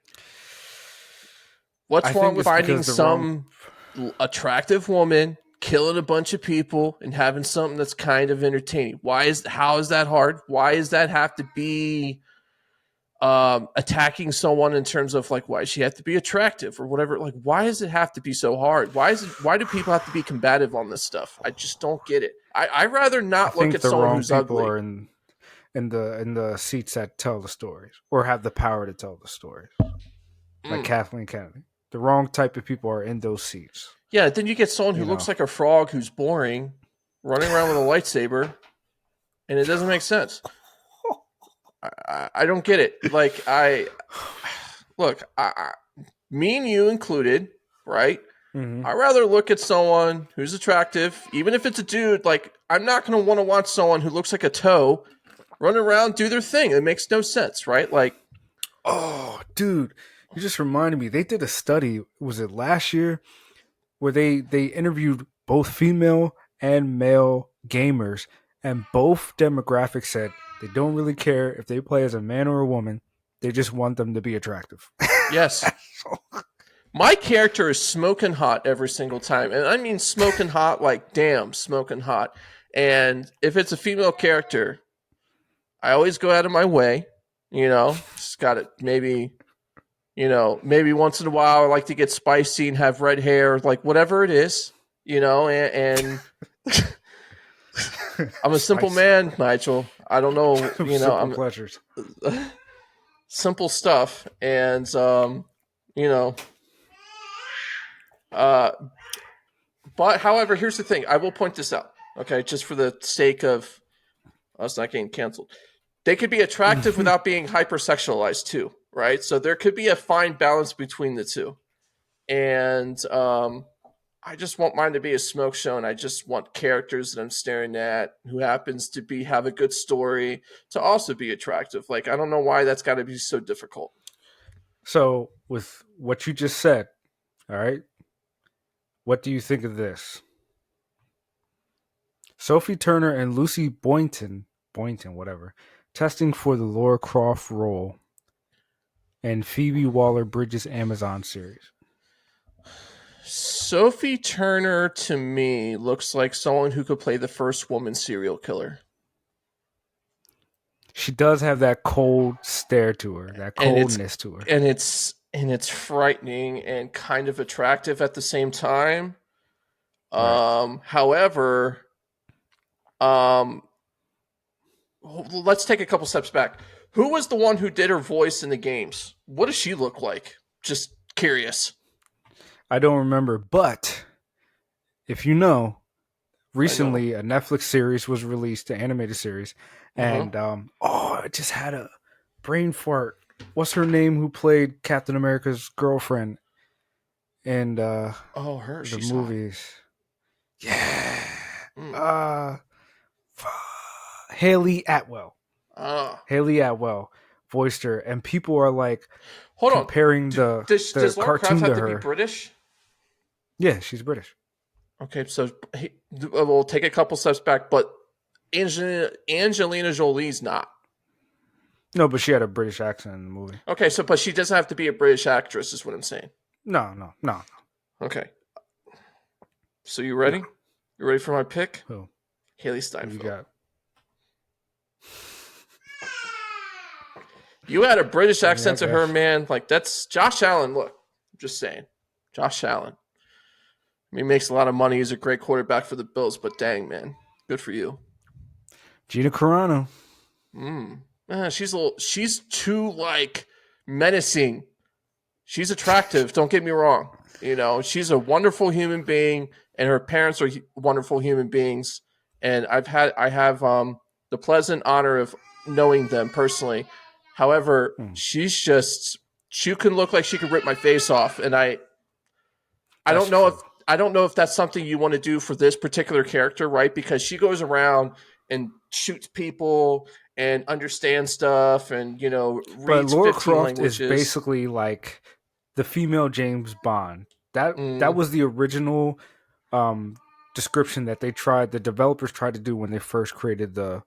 What's I wrong think with it's finding because the wrong. some attractive woman, killing a bunch of people, and having something that's kind of entertaining? How is that hard? Why does that have to be attacking someone in terms of like why she have to be attractive or whatever? Like why does it have to be so hard? Why do people have to be combative on this stuff? I just don't get it. I'd rather I not look think at the someone wrong who's people ugly. are in the seats that tell the stories or have the power to tell the stories. Like Mm. Kathleen Kennedy. The wrong type of people are in those seats. Yeah, then you get someone who You looks know. like a frog who's boring, running around with a lightsaber, and it doesn't make sense. I don't get it. Like I look, me and you included, right? hmm I'd rather look at someone who's attractive, even if it's a dude. Like I'm not going to want to watch someone who looks like a toe run around do their thing. It makes no sense, right? Like, Oh, dude, you just reminded me. They did a study. Was it last year where they interviewed both female and male gamers, and both demographics said they don't really care if they play as a man or a woman. They just want them to be attractive. yes, my character is smoking hot every single time, and I mean smoking hot, like damn, smoking hot. And if it's a female character, I always go out of my way. Just got it. Maybe once in a while I like to get spicy and have red hair, like whatever it is. And I'm a simple Spicy. man, Nigel. I don't know. Simple I'm pleasures. simple stuff, and you know. Uh, but however, here's the thing. I will point this out. Okay, just for the sake of us not getting canceled, they could be attractive without being hypersexualized too, right? So there could be a fine balance between the two, and I just want mine to be a smoke show, and I just want characters that I'm staring at who happens to be have a good story to also be attractive. Like I don't know why that's got to be so difficult. So, with what you just said, all right, what do you think of this? Sophie Turner and Lucy Boynton, whatever, testing for the Laura Croft role in Phoebe Waller-Bridge's Amazon series. Sophie Turner to me looks like someone who could play the first woman serial killer. She does have that cold stare to her, that And it's coldness to her. and it's frightening and kind of attractive at the same time. Right. However, um let's take a couple steps back. Who was the one who did her voice in the games? What does she look like? Just curious. I don't remember, but if you know, I know. recently a Netflix series was released, an animated series, Uh-huh. and I just had a brain fart. What's her name? Who played Captain America's girlfriend in Oh, her. the She's hot. movies? Yeah, Mm. uh, Haley Atwell. Ah. Haley Atwell voiced her, and people are like Hold on. comparing the Does Laura Croft cartoon have to to be her. British? Yeah, she's British. Okay, so we'll take a couple steps back, but Angelina Jolie's not. No, but she had a British accent in the movie. Okay, so but she doesn't have to be a British actress, is what I'm saying. No, no, no, Okay, so you no. ready? You ready for my pick? Who? Haley Who you Steinfeld. got? You had a British I mean, I accent to her, guess. man. Like that's Josh Allen. Look, I'm just saying, Josh Allen. I mean, he makes a lot of money. He's a great quarterback for the Bills, but dang, man, good for you. Gina Carano. She's too like menacing. She's attractive. Don't get me wrong. She's a wonderful human being, and her parents are wonderful human beings. And I have the pleasant honor of knowing them personally. However, Hmm, she can look like she could rip my face off, and I that's don't know if true. that's something you want to do for this particular character, right? Because she goes around and shoots people and understands stuff and But reads Laura 15 Croft is languages. basically like the female James Bond. That Mm, was the original um, description that the developers tried to do when they first created the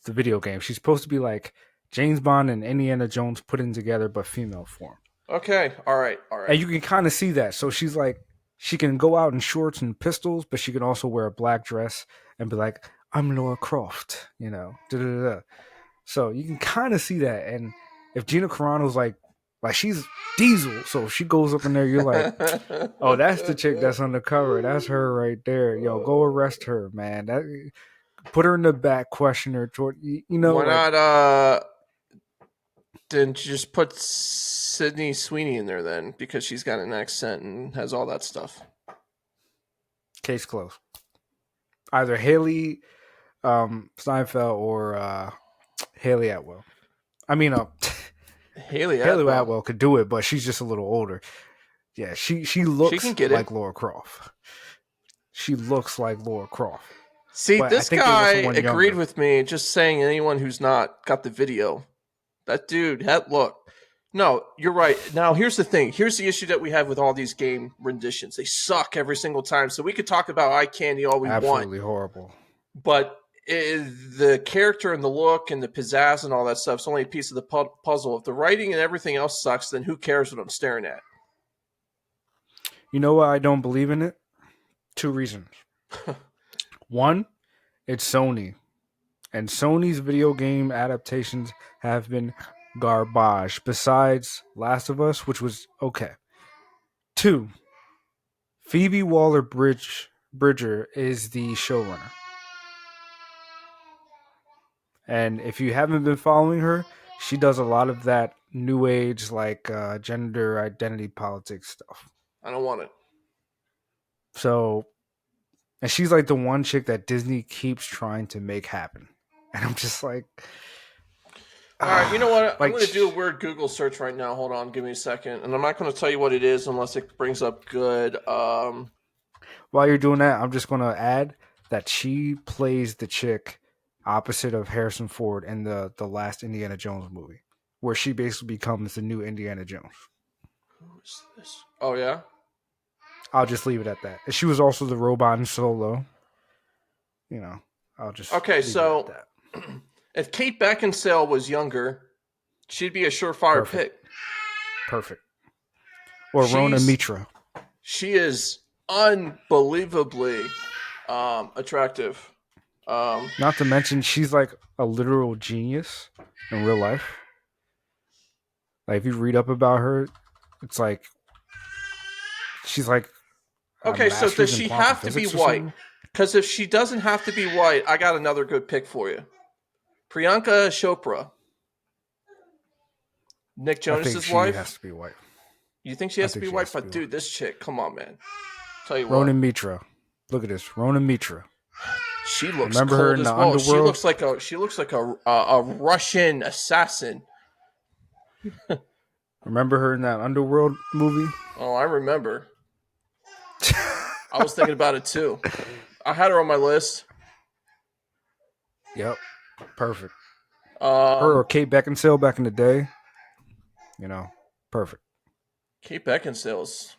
video game. She's supposed to be like James Bond and Indiana Jones put in together, but female form. Okay. All right. All And right. you can kind of see that. So she's like, she can go out in shorts and pistols, but she can also wear a black dress and be like, "I'm Laura Croft," you know. Da-da-da-da. So you can kind of see that. And if Gina Carano's like she's Diesel, so if she goes up in there, you're like, "Oh, that's the chick that's undercover. That's her right there. Yo, go arrest her, man. That put her in the back, question her. You know, Why like not? Didn't you just put Sydney Sweeney in there then? Because she's got an accent and has all that stuff. case closed. Either Haley Steinfeld or Haley Atwell. I mean, Haley Haley Atwell. Atwell could do it, but she's just a little older. Yeah, she She can looks get like it. Laura Croft. She looks like Laura Croft, See, but I this think they want guy someone agreed younger. with me. Just saying, anyone who's not got the video, that dude, that look. No, you're right. Now, here's the thing. Here's the issue that we have with all these game renditions. They suck every single time. So we could talk about eye candy all we want, Absolutely horrible. but the character and the look and the pizzazz and all that stuff is only a piece of the puzzle. If the writing and everything else sucks, then who cares what I'm staring at? You know why I don't believe in it? Two reasons. One, it's Sony, and Sony's video game adaptations have been garbage. Besides Last of Us, which was okay. Two, Phoebe Bridger is the showrunner. And if you haven't been following her, she does a lot of that new age, like gender identity politics stuff. I don't want it. So, and she's like the one chick that Disney keeps trying to make happen. And I'm just like, All right, you know what? I'm like going to do a weird Google search right now. Hold on, give me a second, and I'm not going to tell you what it is unless it brings up good. while you're doing that, I'm just going to add that she plays the chick opposite of Harrison Ford in the last Indiana Jones movie, where she basically becomes the new Indiana Jones. Who is this? Oh yeah. I'll just leave it at that. She was also the robot in Solo. You know, I'll just Okay, leave it at so that. if Kate Beckinsale was younger, she'd be a surefire Perfect. pick. Perfect. Or Rona She's Mitra. she is unbelievably attractive. Not to mention, she's like a literal genius in real life. Like, if you read up about her, it's like she's like a Okay, so does master's in she quantum have to be physics or white? something. Because if she doesn't have to be white, I got another good pick for you. Priyanka Chopra, Nick I think Jonas's she has wife. to be white. You think she I has to think be she white? has to But be white. dude, this chick, come on, man. Tell you Rona what, Mitra. Look at this. Rona Mitra. she looks Remember her cold in as the well. underworld? She looks like a Russian assassin. Remember her in that underworld movie? Oh, I remember. I was thinking about it too. I had her on my list. Yep. Perfect. Her or Um, Kate Beckinsale back in the day. You know, perfect. Kate Beckinsale's.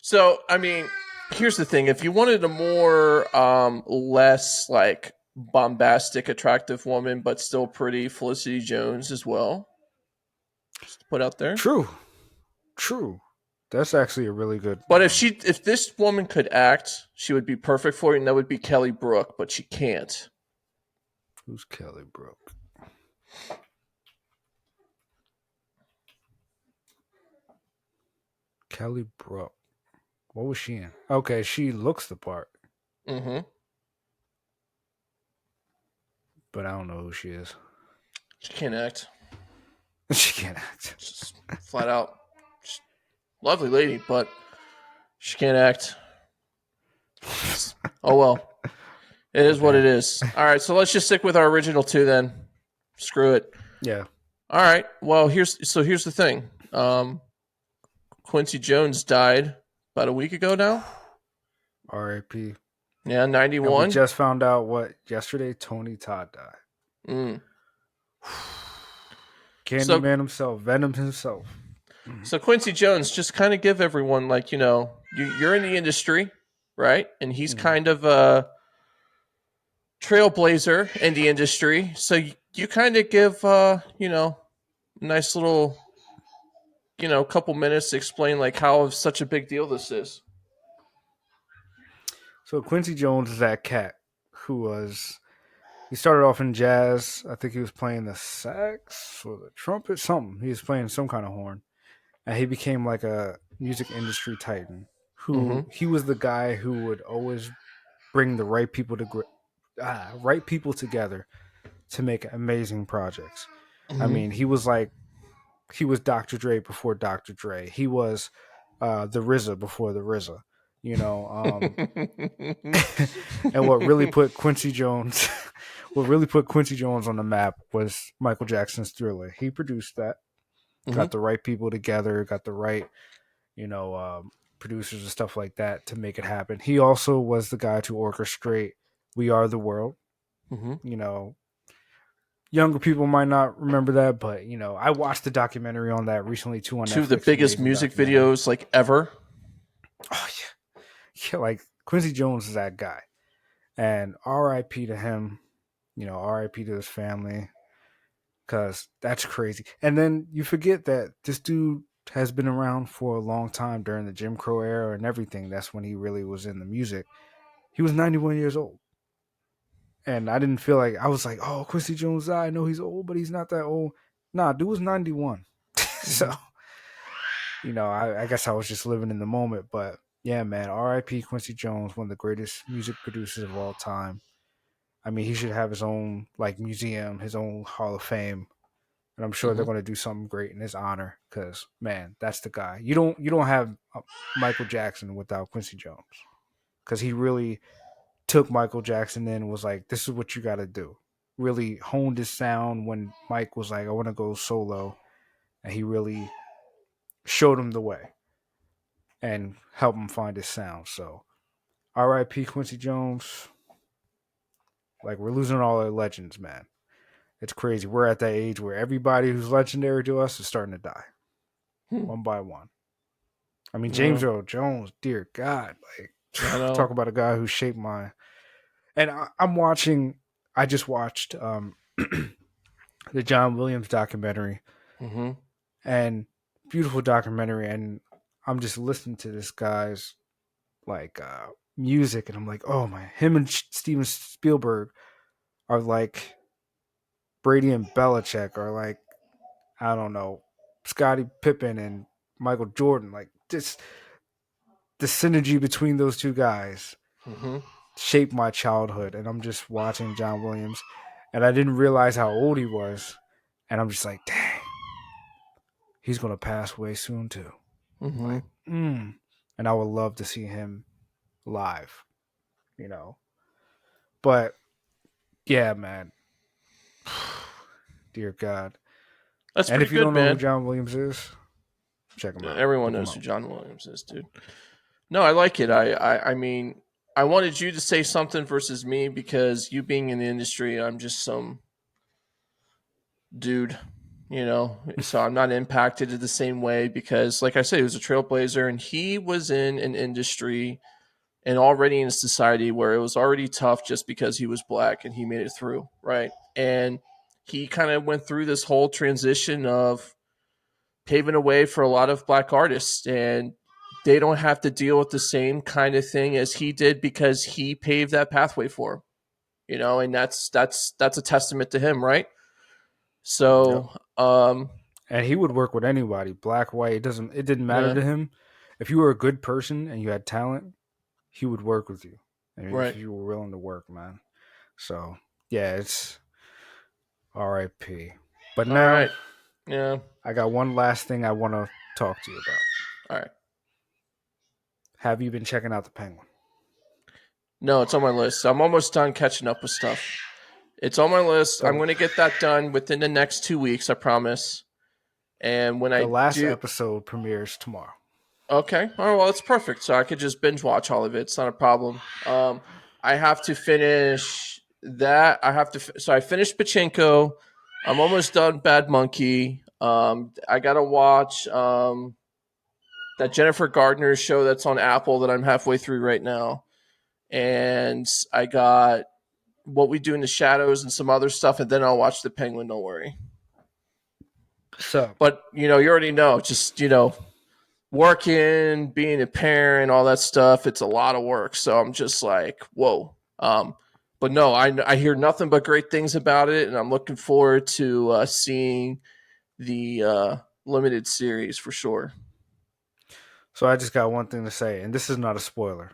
So, I mean, here's the thing: if you wanted a more less like bombastic, attractive woman, but still pretty, Felicity Jones as well. Just to put out there. True. True. That's actually a really good. But if this woman could act, she would be perfect for it, and that would be Kelly Brook. But she can't. Who's Kelly Brook? Kelly Brook. What was she in? Okay, she looks the part, Mm-hmm. but I don't know who she is. She can't act. She can't act. Just flat out. Just lovely lady, but she can't act. Oh well. It is what Okay. it is. All right, so let's just stick with our original two then. Screw it. Yeah. All right. Well, here's the thing. Quincy Jones died about a week ago now. R.I.P. Yeah, And we 91. just found out what yesterday. Tony Todd died. Mm. So Candyman himself, Venom himself. Mhm. So Quincy Jones, just kind of give everyone like you're in the industry, right? And he's Mhm. kind of a trailblazer in the industry. So you kind of give a nice little couple minutes to explain like how such a big deal this is. So Quincy Jones is that cat who was. He started off in jazz. I think he was playing the sax or the trumpet, something. He was playing some kind of horn, and he became like a music industry titan. Mm-hmm. Who he was the guy who would always bring the right people right people together to make amazing projects. I Mm-hmm. mean, he was Dr. Dre before Dr. Dre. He was the RZA before the RZA. You know, and what really put Quincy Jones, what really put Quincy Jones on the map was Michael Jackson's Thriller. He produced that, got Mm-hmm. the right people together, got the right, you know, producers and stuff like that to make it happen. He also was the guy to orchestrate "We Are the World." Mm-hmm. You know, younger people might not remember that, but I watched the documentary on that recently too on Two of the Netflix. biggest Amazing music documentary. videos like ever. Oh yeah, yeah. Like Quincy Jones is that guy, and R.I.P. to him. R.I.P. to his family, because that's crazy. And then you forget that this dude has been around for a long time during the Jim Crow era and everything. That's when he really was in the music. He was 91 years old. And I didn't feel like, I was like, oh, Quincy Jones, I know he's old, but he's not that old. Nah, dude was 91. So, Mm-hmm. I guess I was just living in the moment. But yeah, man, RIP Quincy Jones, one of the greatest music producers of all time. I mean, he should have his own like museum, his own Hall of Fame, and I'm sure they're Mm-hmm. going to do something great in his honor. Because man, that's the guy. You don't have Michael Jackson without Quincy Jones, because he really took Michael Jackson in and was like, "This is what you got to do." Really honed his sound when Mike was like, "I want to go solo," and he really showed him the way and helped him find his sound. So, R.I.P. Quincy Jones. Like we're losing all our legends, man. It's crazy. We're at that age where everybody who's legendary to us is starting to die Hmm. one by one. I mean, James Well, Earl Jones, dear God, like I talk know. about a guy who shaped my. And I'm watching. I just watched the John Williams documentary, Mm-hmm. and beautiful documentary, and I'm just listening to this guy's like music, and I'm like, oh my, him and Steven Spielberg are like Brady and Belichick, are like, I don't know, Scottie Pippen and Michael Jordan, like just the synergy between those two guys Mm-hmm. shaped my childhood. And I'm just watching John Williams, and I didn't realize how old he was, and I'm just like, dang, he's gonna pass away soon too. Mm-hmm. Like, and I would love to see him live, you know. But yeah, man, dear God. That's And pretty if you good, don't know who man. John Williams is, check him out. Everyone Look him knows who up. John Williams is, dude. No, I like it. I mean, I wanted you to say something versus me because you being in the industry, I'm just some dude, So I'm not impacted in the same way because, like I said, he was a trailblazer and he was in an industry and already in a society where it was already tough just because he was black and he made it through, right? And he kind of went through this whole transition of paving a way for a lot of black artists and they don't have to deal with the same kind of thing as he did because he paved that pathway for him, and that's a testament to him, right? Yep. So And he would work with anybody, black, white. It didn't matter yeah, to him. If you were a good person and you had talent, he would work with you. I mean, if right. you were willing to work, man. So yeah, it's R.I.P. But All now right. Yeah. I got one last thing I want to talk to you about. All right. Have you been checking out the Penguin? No, it's on my list. I'm almost done catching up with stuff. It's on my list. I'm So going to get that done within the next 2 weeks, I promise. And when the I last do, episode premieres tomorrow. okay. Oh well, it's perfect. So I could just binge watch all of it. It's not a problem. I have to finish that. I have to. So I finished Pachinko. I'm almost done Bad Monkey. I gotta watch that Jennifer Gardner show that's on Apple that I'm halfway through right now, and I got What We Do in the Shadows and some other stuff, and then I'll watch The Penguin. Don't worry. So, But you already know, just working, being a parent, all that stuff. It's a lot of work, so I'm just like, whoa. But no, I hear nothing but great things about it, and I'm looking forward to seeing the limited series for sure. so I just got one thing to say, and this is not a spoiler.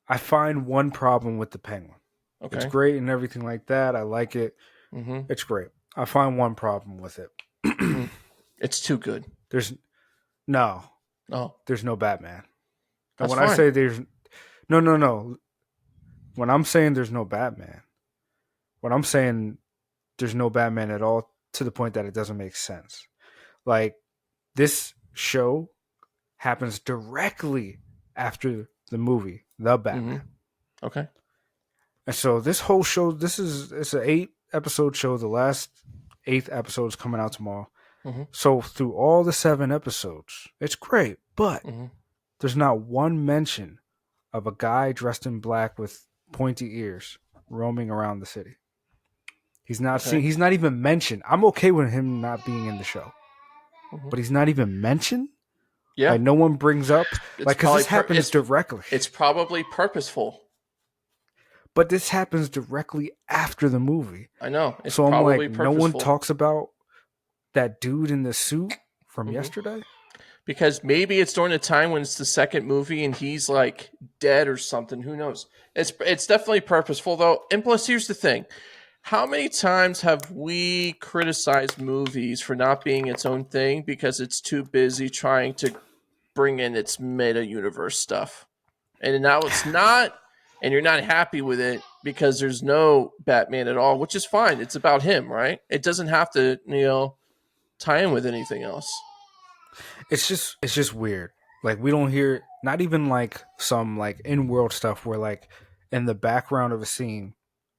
I find one problem with the Penguin. It's Okay. great and everything like that. I like it. Mm-hmm. It's great. I find one problem with it. Mm. It's too good. there's no, Oh, there's no Batman. And that's when I fine. say there's no, no, no. When I'm saying there's no Batman, when I'm saying there's no Batman at all, to the point that it doesn't make sense. Like this show happens directly after the movie, The Mm-hmm. Batman. Okay. And so this whole show, it's an 8 episode show. The last eighth episode is coming out tomorrow. Mm-hmm. So through all the 7 episodes, it's great, but Mm-hmm. there's not one mention of a guy dressed in black with pointy ears roaming around the city. He's not seen. Okay. He's not even mentioned. I'm okay with him not being in the show, Mm-hmm. but he's not even mentioned. Yeah. Like no one brings up It's like because probably this happens directly. it's probably purposeful. But this happens directly after the movie. I know. It's So I'm probably like, no one purposeful. talks about that dude in the suit from Mm-hmm. yesterday. Because maybe it's during a time when it's the second movie and he's like dead or something. Who knows? It's definitely purposeful though. And plus, here's the thing: how many times have we criticized movies for not being its own thing because it's too busy trying to bring in its meta universe stuff? And now it's not, and you're not happy with it because there's no Batman at all, which is fine. It's about him, right? It doesn't have to, tie in with anything else. It's just weird. Like we don't hear not even like some like in world stuff where like in the background of a scene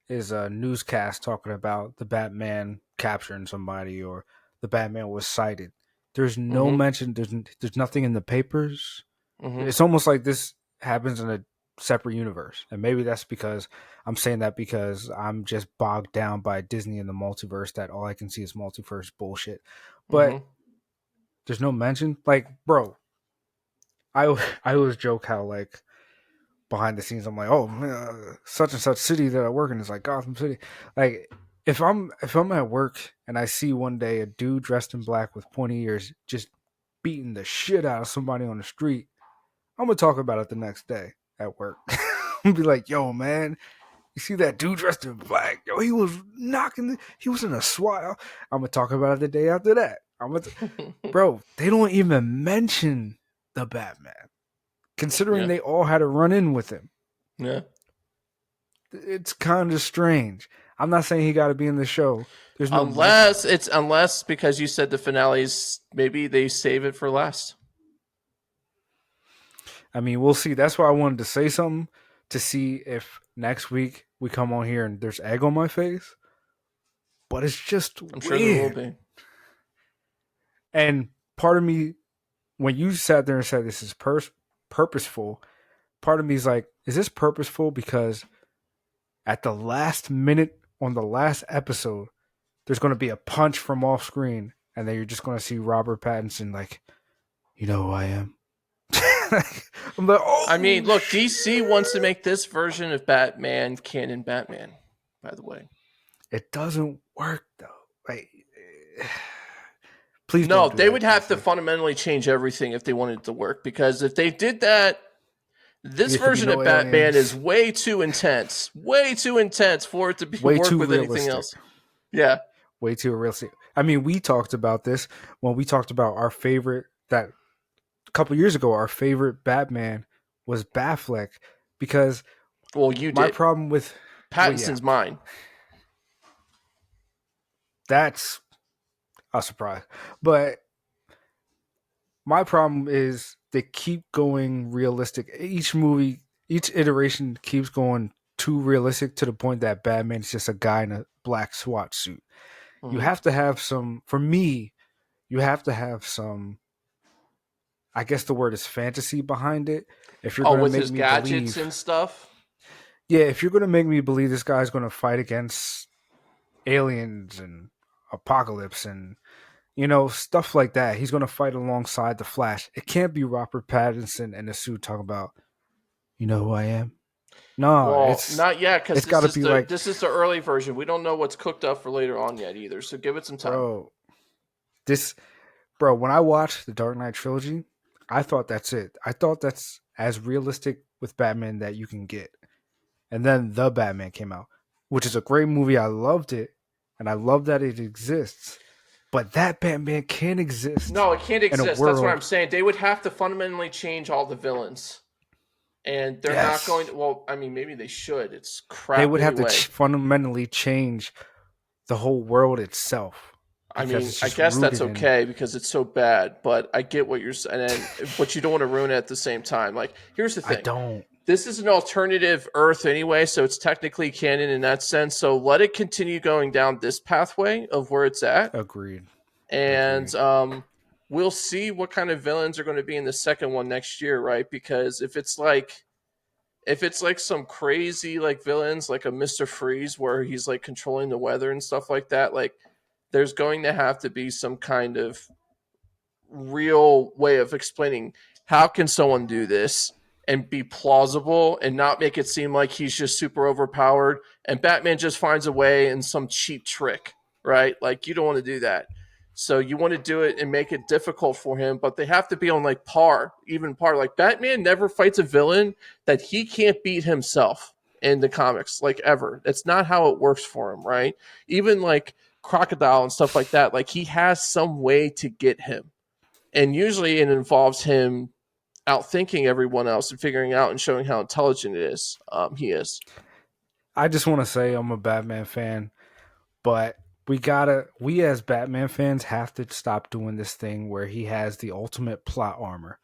is a newscast talking about the Batman capturing somebody or the Batman was sighted. There's no Mm-hmm. mention. There's nothing in the papers. Mm-hmm. It's almost like this happens in a separate universe, and maybe that's because I'm saying that because I'm just bogged down by Disney and the multiverse. That all I can see is multiverse bullshit. But Mm-hmm. there's no mention. Like, bro, I always joke how like behind the scenes I'm like, oh, such and such city that I work in is like Gotham City. Like, if I'm at work and I see one day a dude dressed in black with pointy ears just beating the shit out of somebody on the street, I'm gonna talk about it the next day at work. I'm gonna be like, yo, man, you see that dude dressed in black? Yo, he was he was in a SWAT. I'm gonna talk about it the day after that. Bro, they don't even mention the Batman, considering Yeah. they all had a run in with him. Yeah. It's kind of strange. I'm not saying he got to be in the show. There's no mention of Unless because you said the finales, maybe they save it for last. it. I mean, we'll see. That's why I wanted to say something to see if next week we come on here and there's egg on my face. But it's just I'm sure there will weird. be. And part of me, when you sat there and said this is purposeful, part of me is like, is this purposeful? Because at the last minute on the last episode, there's going to be a punch from off screen, and then you're just going to see Robert Pattinson like, you know who I am. I'm like, I mean, oh look, DC shit. wants to make this version of Batman canon Batman, by the way. It doesn't work though. Like, please No, don't do they that, would have to DC. fundamentally change everything if they wanted it to work because if they did that, this There could be version no of Batman is aliens. way too intense for it to be Way work too with anything realistic. else. Yeah. Way too realistic. I mean, we talked about this when we talked about our favorite that a couple years ago. Our favorite Batman was Batfleck because Well, you my did. problem with well, yeah, Pattinson's mine. that's a surprise. But my problem is they keep going realistic. Each movie, each iteration keeps going too realistic to the point that Batman is just a guy in a black SWAT suit. You Hmm. have to have some. For me, you have to have some. I guess the word is fantasy behind it. If you're Oh, gonna with make his me gadgets believe, and stuff. yeah, if you're gonna make me believe this guy's gonna fight against aliens and apocalypse and stuff like that, he's gonna fight alongside the Flash. It can't be Robert Pattinson in a suit talking about, you know who I am. No, Well, not yet, because it's got to be like, this is the early version. We don't know what's cooked up for later on yet either. So give it some time. bro, this, bro. When I watched the Dark Knight trilogy, I thought that's it. I thought that's as realistic with Batman that you can get. And then the Batman came out, which is a great movie. I loved it, and I love that it exists. But that Batman can't exist No, it can't in a exist. That's what I'm world. saying. They would have to fundamentally change all the villains, and they're not going Yes, to. Well, I mean, maybe they should. It's they crap would have to anyway. fundamentally change the whole world itself I because mean, it's I just guess that's rooted in. okay because it's so bad, but I get what you're saying, but you don't want to ruin it at the same time. Like, here's the I thing: don't this is an alternative Earth anyway, so it's technically canon in that sense. So let it continue going down this pathway of where it's at, agreed. and Agreed. we'll see what kind of villains are going to be in the second one next year, right? Because if it's like some crazy like villains like a Mr. Freeze where he's like controlling the weather and stuff like that, like there's going to have to be some kind of real way of explaining how can someone do this and be plausible and not make it seem like he's just super overpowered and Batman just finds a way in some cheap trick, right? Like you don't want to do that. So you want to do it and make it difficult for him, but they have to be on like par, even par. Like Batman never fights a villain that he can't beat himself in the comics, like ever. That's not how it works for him, right? Even like Crocodile and stuff like that, like he has some way to get him, and usually it involves him outthinking everyone else and figuring out and showing how intelligent it is. He is. I just want to say I'm a Batman fan, but we as Batman fans have to stop doing this thing where he has the ultimate plot armor.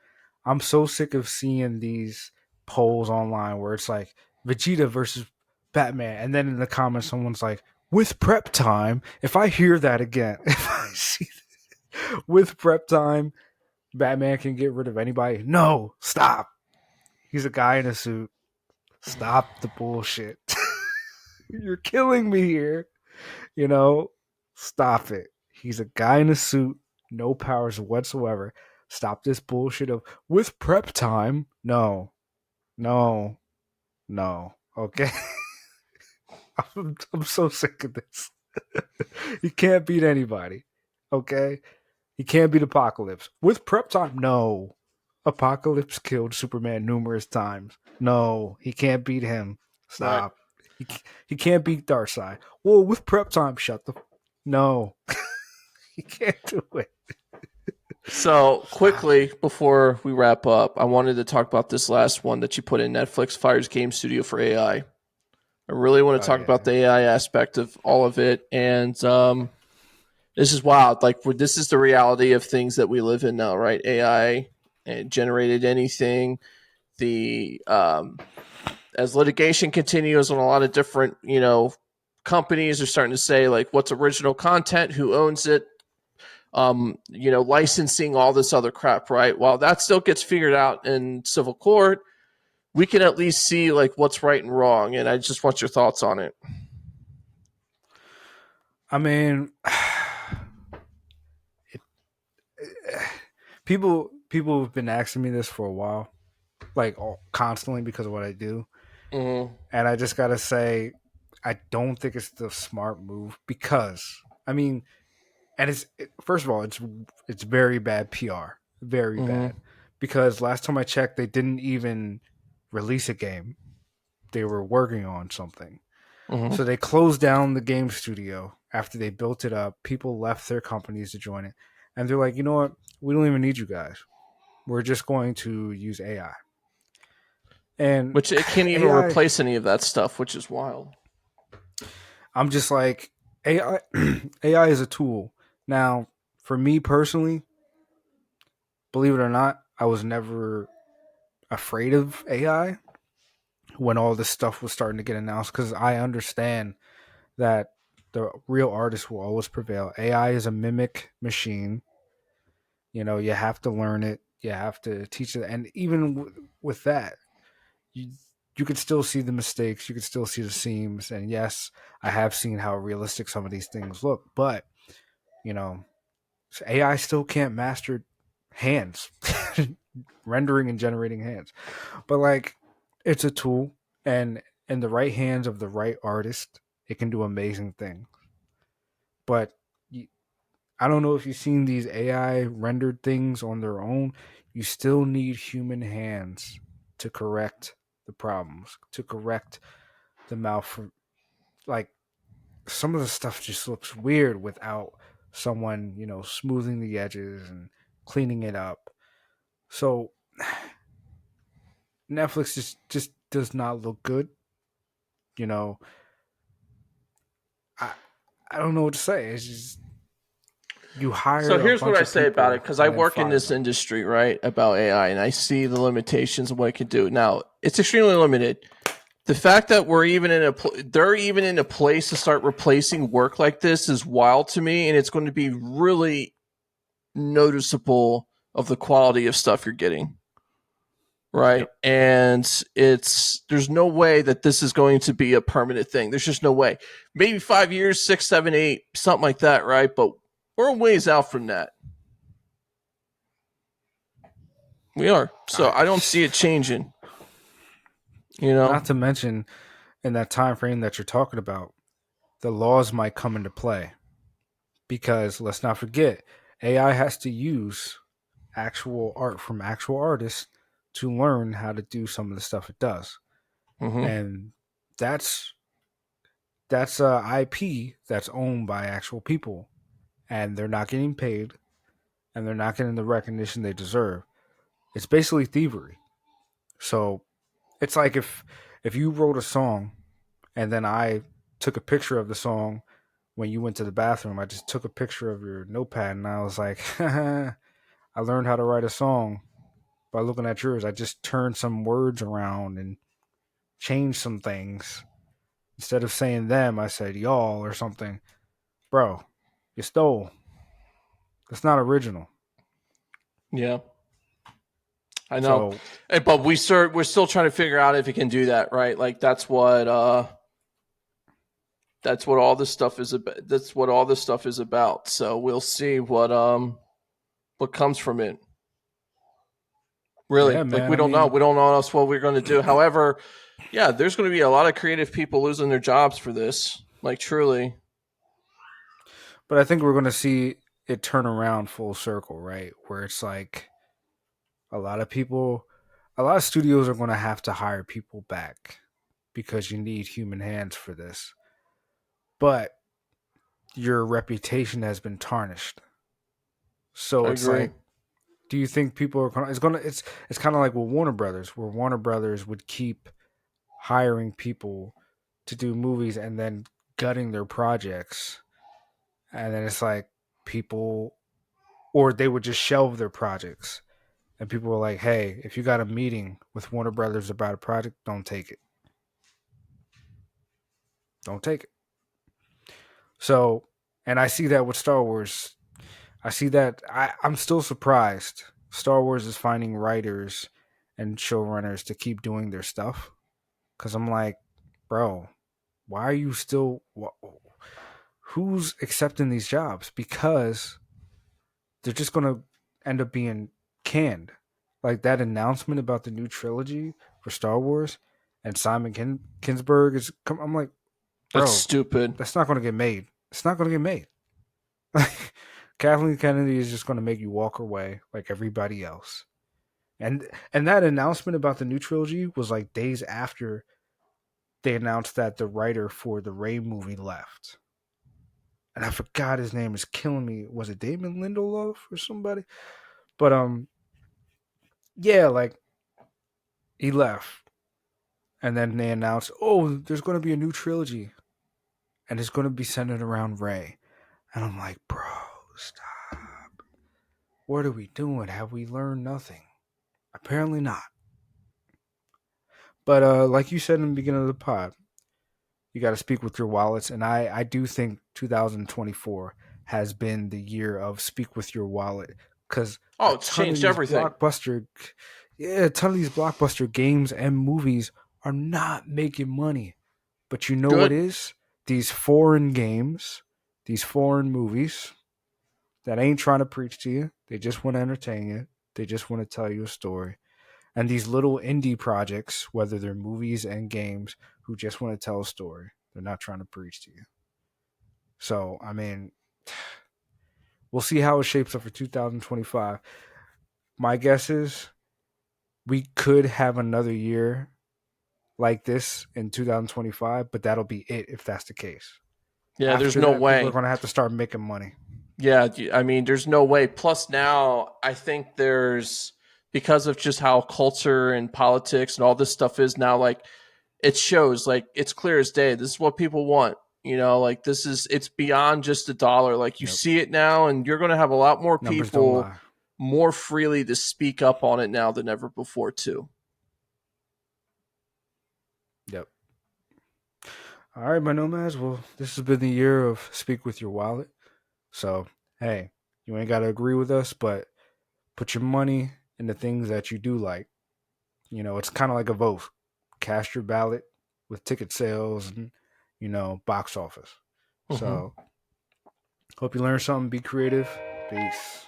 I'm so sick of seeing these polls online where it's like Vegeta versus Batman, and then in the comments someone's like, with prep time. If I hear that again, if I see with prep time, Batman can get rid of anybody. No, stop. He's a guy in a suit. Stop the bullshit. You're killing me here. You know, stop it. He's a guy in a suit, no powers whatsoever. Stop this bullshit of with prep time. No, no, no. Okay. I'm so sick of this. He can't beat anybody. Okay. He can't beat Apocalypse. With prep time, no. Apocalypse killed Superman numerous times. No, he can't beat him. Right. Stop. He, he can't beat Darkseid. Well, with prep time, shut the. No, he can't do it. So Stop quickly it. before we wrap up, I wanted to talk about this last one that you put in. Netflix fires game studio for AI. I really want to Oh talk about yeah. the AI aspect of all of it, and this is wild. Like this is the reality of things that we live in now, right? AI generated anything. The as litigation continues on a lot of different, companies are starting to say like what's original content, who owns it, licensing, all this other crap, right? While that still gets figured out in civil court, we can at least see like what's right and wrong. And I just want your thoughts on it. I mean, it, people have been asking me this for a while, like constantly because of what I do, Mm-hmm. and I just gotta say, I don't think it's the smart move because I mean, and first of all, it's very bad PR, very Mm-hmm. bad, because last time I checked, they didn't even release a game; they were working on something. Mm-hmm. So they closed down the game studio after they built it up. People left their companies to join it, and they're like, you know what? We don't even need you guys. We're just going to use AI. And Which it can't even AI, replace any of that stuff, which is wild. I'm just like AI. AI is a tool. Now, for me personally, believe it or not, I was never afraid of AI when all this stuff was starting to get announced because I understand that The real artist will always prevail. AI is a mimic machine. You have to learn it. You have to teach it, and even with that, you you could still see the mistakes. You could still see the seams. And yes, I have seen how realistic some of these things look, but you know, AI still can't master hands, rendering and generating hands. But like, it's a tool, and in the right hands of the right artist, it can do amazing things. But I don't know if you've seen these AI rendered things on their own. You still need human hands to correct the problems, to correct the mouth. Like, some of the stuff just looks weird without someone, smoothing the edges and cleaning it up. So Netflix just does not look good. You know, I I don't know what to say. It's just you So hire a here's what bunch I of say about it, people because I and then work in fire this them. industry, right, about AI, and I see the limitations of what it can do. Now, it's extremely limited. The fact that they're even in a place to start replacing work like this is wild to me, and it's going to be really noticeable of the quality of stuff you're getting, right? Yep. And there's no way that this is going to be a permanent thing. There's just no way. Maybe 5 years, six, seven, eight, something like that, right? But we're a ways out from that. We are. So I, I don't see it changing. You know. not to mention, in that time frame that you're talking about, the laws might come into play because let's not forget, AI has to use actual art from actual artists to learn how to do some of the stuff it does, Hmm. and that's IP that's owned by actual people, and they're not getting paid, and they're not getting the recognition they deserve. It's basically thievery. So it's like if you wrote a song and then I took a picture of the song when you went to the bathroom. I just took a picture of your notepad and I was like, I learned how to write a song by looking at yours. I just turned some words around and changed some things. Instead of saying them, I said y'all or something. Bro, you stole. That's not original. Yeah, I know. So But we're still trying to figure out if it can do that, right? Like that's what all this stuff is about. That's what all this stuff is about. So we'll see what comes from it. Really, yeah, like man. we I don't know. mean, We don't know else what we're going to do. However, yeah, there's going to be a lot of creative people losing their jobs for this. Like truly, but I think we're gonna see it turn around full circle, right? Where it's like a lot of people, a lot of studios are gonna have to hire people back because you need human hands for this. But your reputation has been tarnished. So I it's agree. like, do you think people are gonna? It's kind of like with Warner Brothers, where Warner Brothers would keep hiring people to do movies and then gutting their projects, and then it's like people, or they would just shelve their projects, and people were like, "Hey, if you got a meeting with Warner Brothers about a project, don't take it. Don't take it." So, and I see that with Star Wars. I see that. I'm still surprised. Star Wars is finding writers and showrunners to keep doing their stuff. Because I'm like, bro, why are you still. Who's accepting these jobs? Because they're just going to end up being canned. Like that announcement about the new trilogy for Star Wars and Simon Kinsberg is. I'm like, That's bro, stupid. that's not going to get made. It's not going to get made. Kathleen Kennedy is just going to make you walk away like everybody else. And that announcement about the new trilogy was like days after they announced that the writer for the Ray movie left. And I forgot his name is killing me. Was it Damon Lindelof or somebody? But yeah, like he left. And then they announced, "Oh, there's going to be a new trilogy and it's going to be centered around Ray." And I'm like, "Bro, stop. What are we doing? Have we learned nothing?" Apparently not. But like you said in the beginning of the pod, You got to speak with your wallets, and I do think 2024 has been the year of speak with your wallet because a Oh, it's ton of changed these everything. blockbuster, yeah, a ton of these blockbuster games and movies are not making money. But you know what Good. is? These foreign games, these foreign movies that ain't trying to preach to you. They just want to entertain you. They just want to tell you a story. And these little indie projects, whether they're movies and games, who just want to tell a story. They're not trying to preach to you. So, I mean, we'll see how it shapes up for 2025. My guess is we could have another year like this in 2025, but that'll be it if that's the case. Yeah, there's After no that, people are way. going to have to start making money. Yeah, I mean, there's no way. Plus, now I think there's because of just how culture and politics and all this stuff is now. Like, it shows. Like, it's clear as day. This is what people want. Like this is it's beyond just a dollar. Like you Yep. see it now, and you're going to have a lot more Numbers don't people lie. more freely to speak up on it now than ever before, too. Yep. All right, my nomads. Well, this has been the year of speak with your wallet. So, hey, you ain't got to agree with us, but put your money in the things that you do like. It's kind of like a vote. Cast your ballot with ticket sales and, box office. Mm-hmm. So, hope you learned something. Be creative. Peace.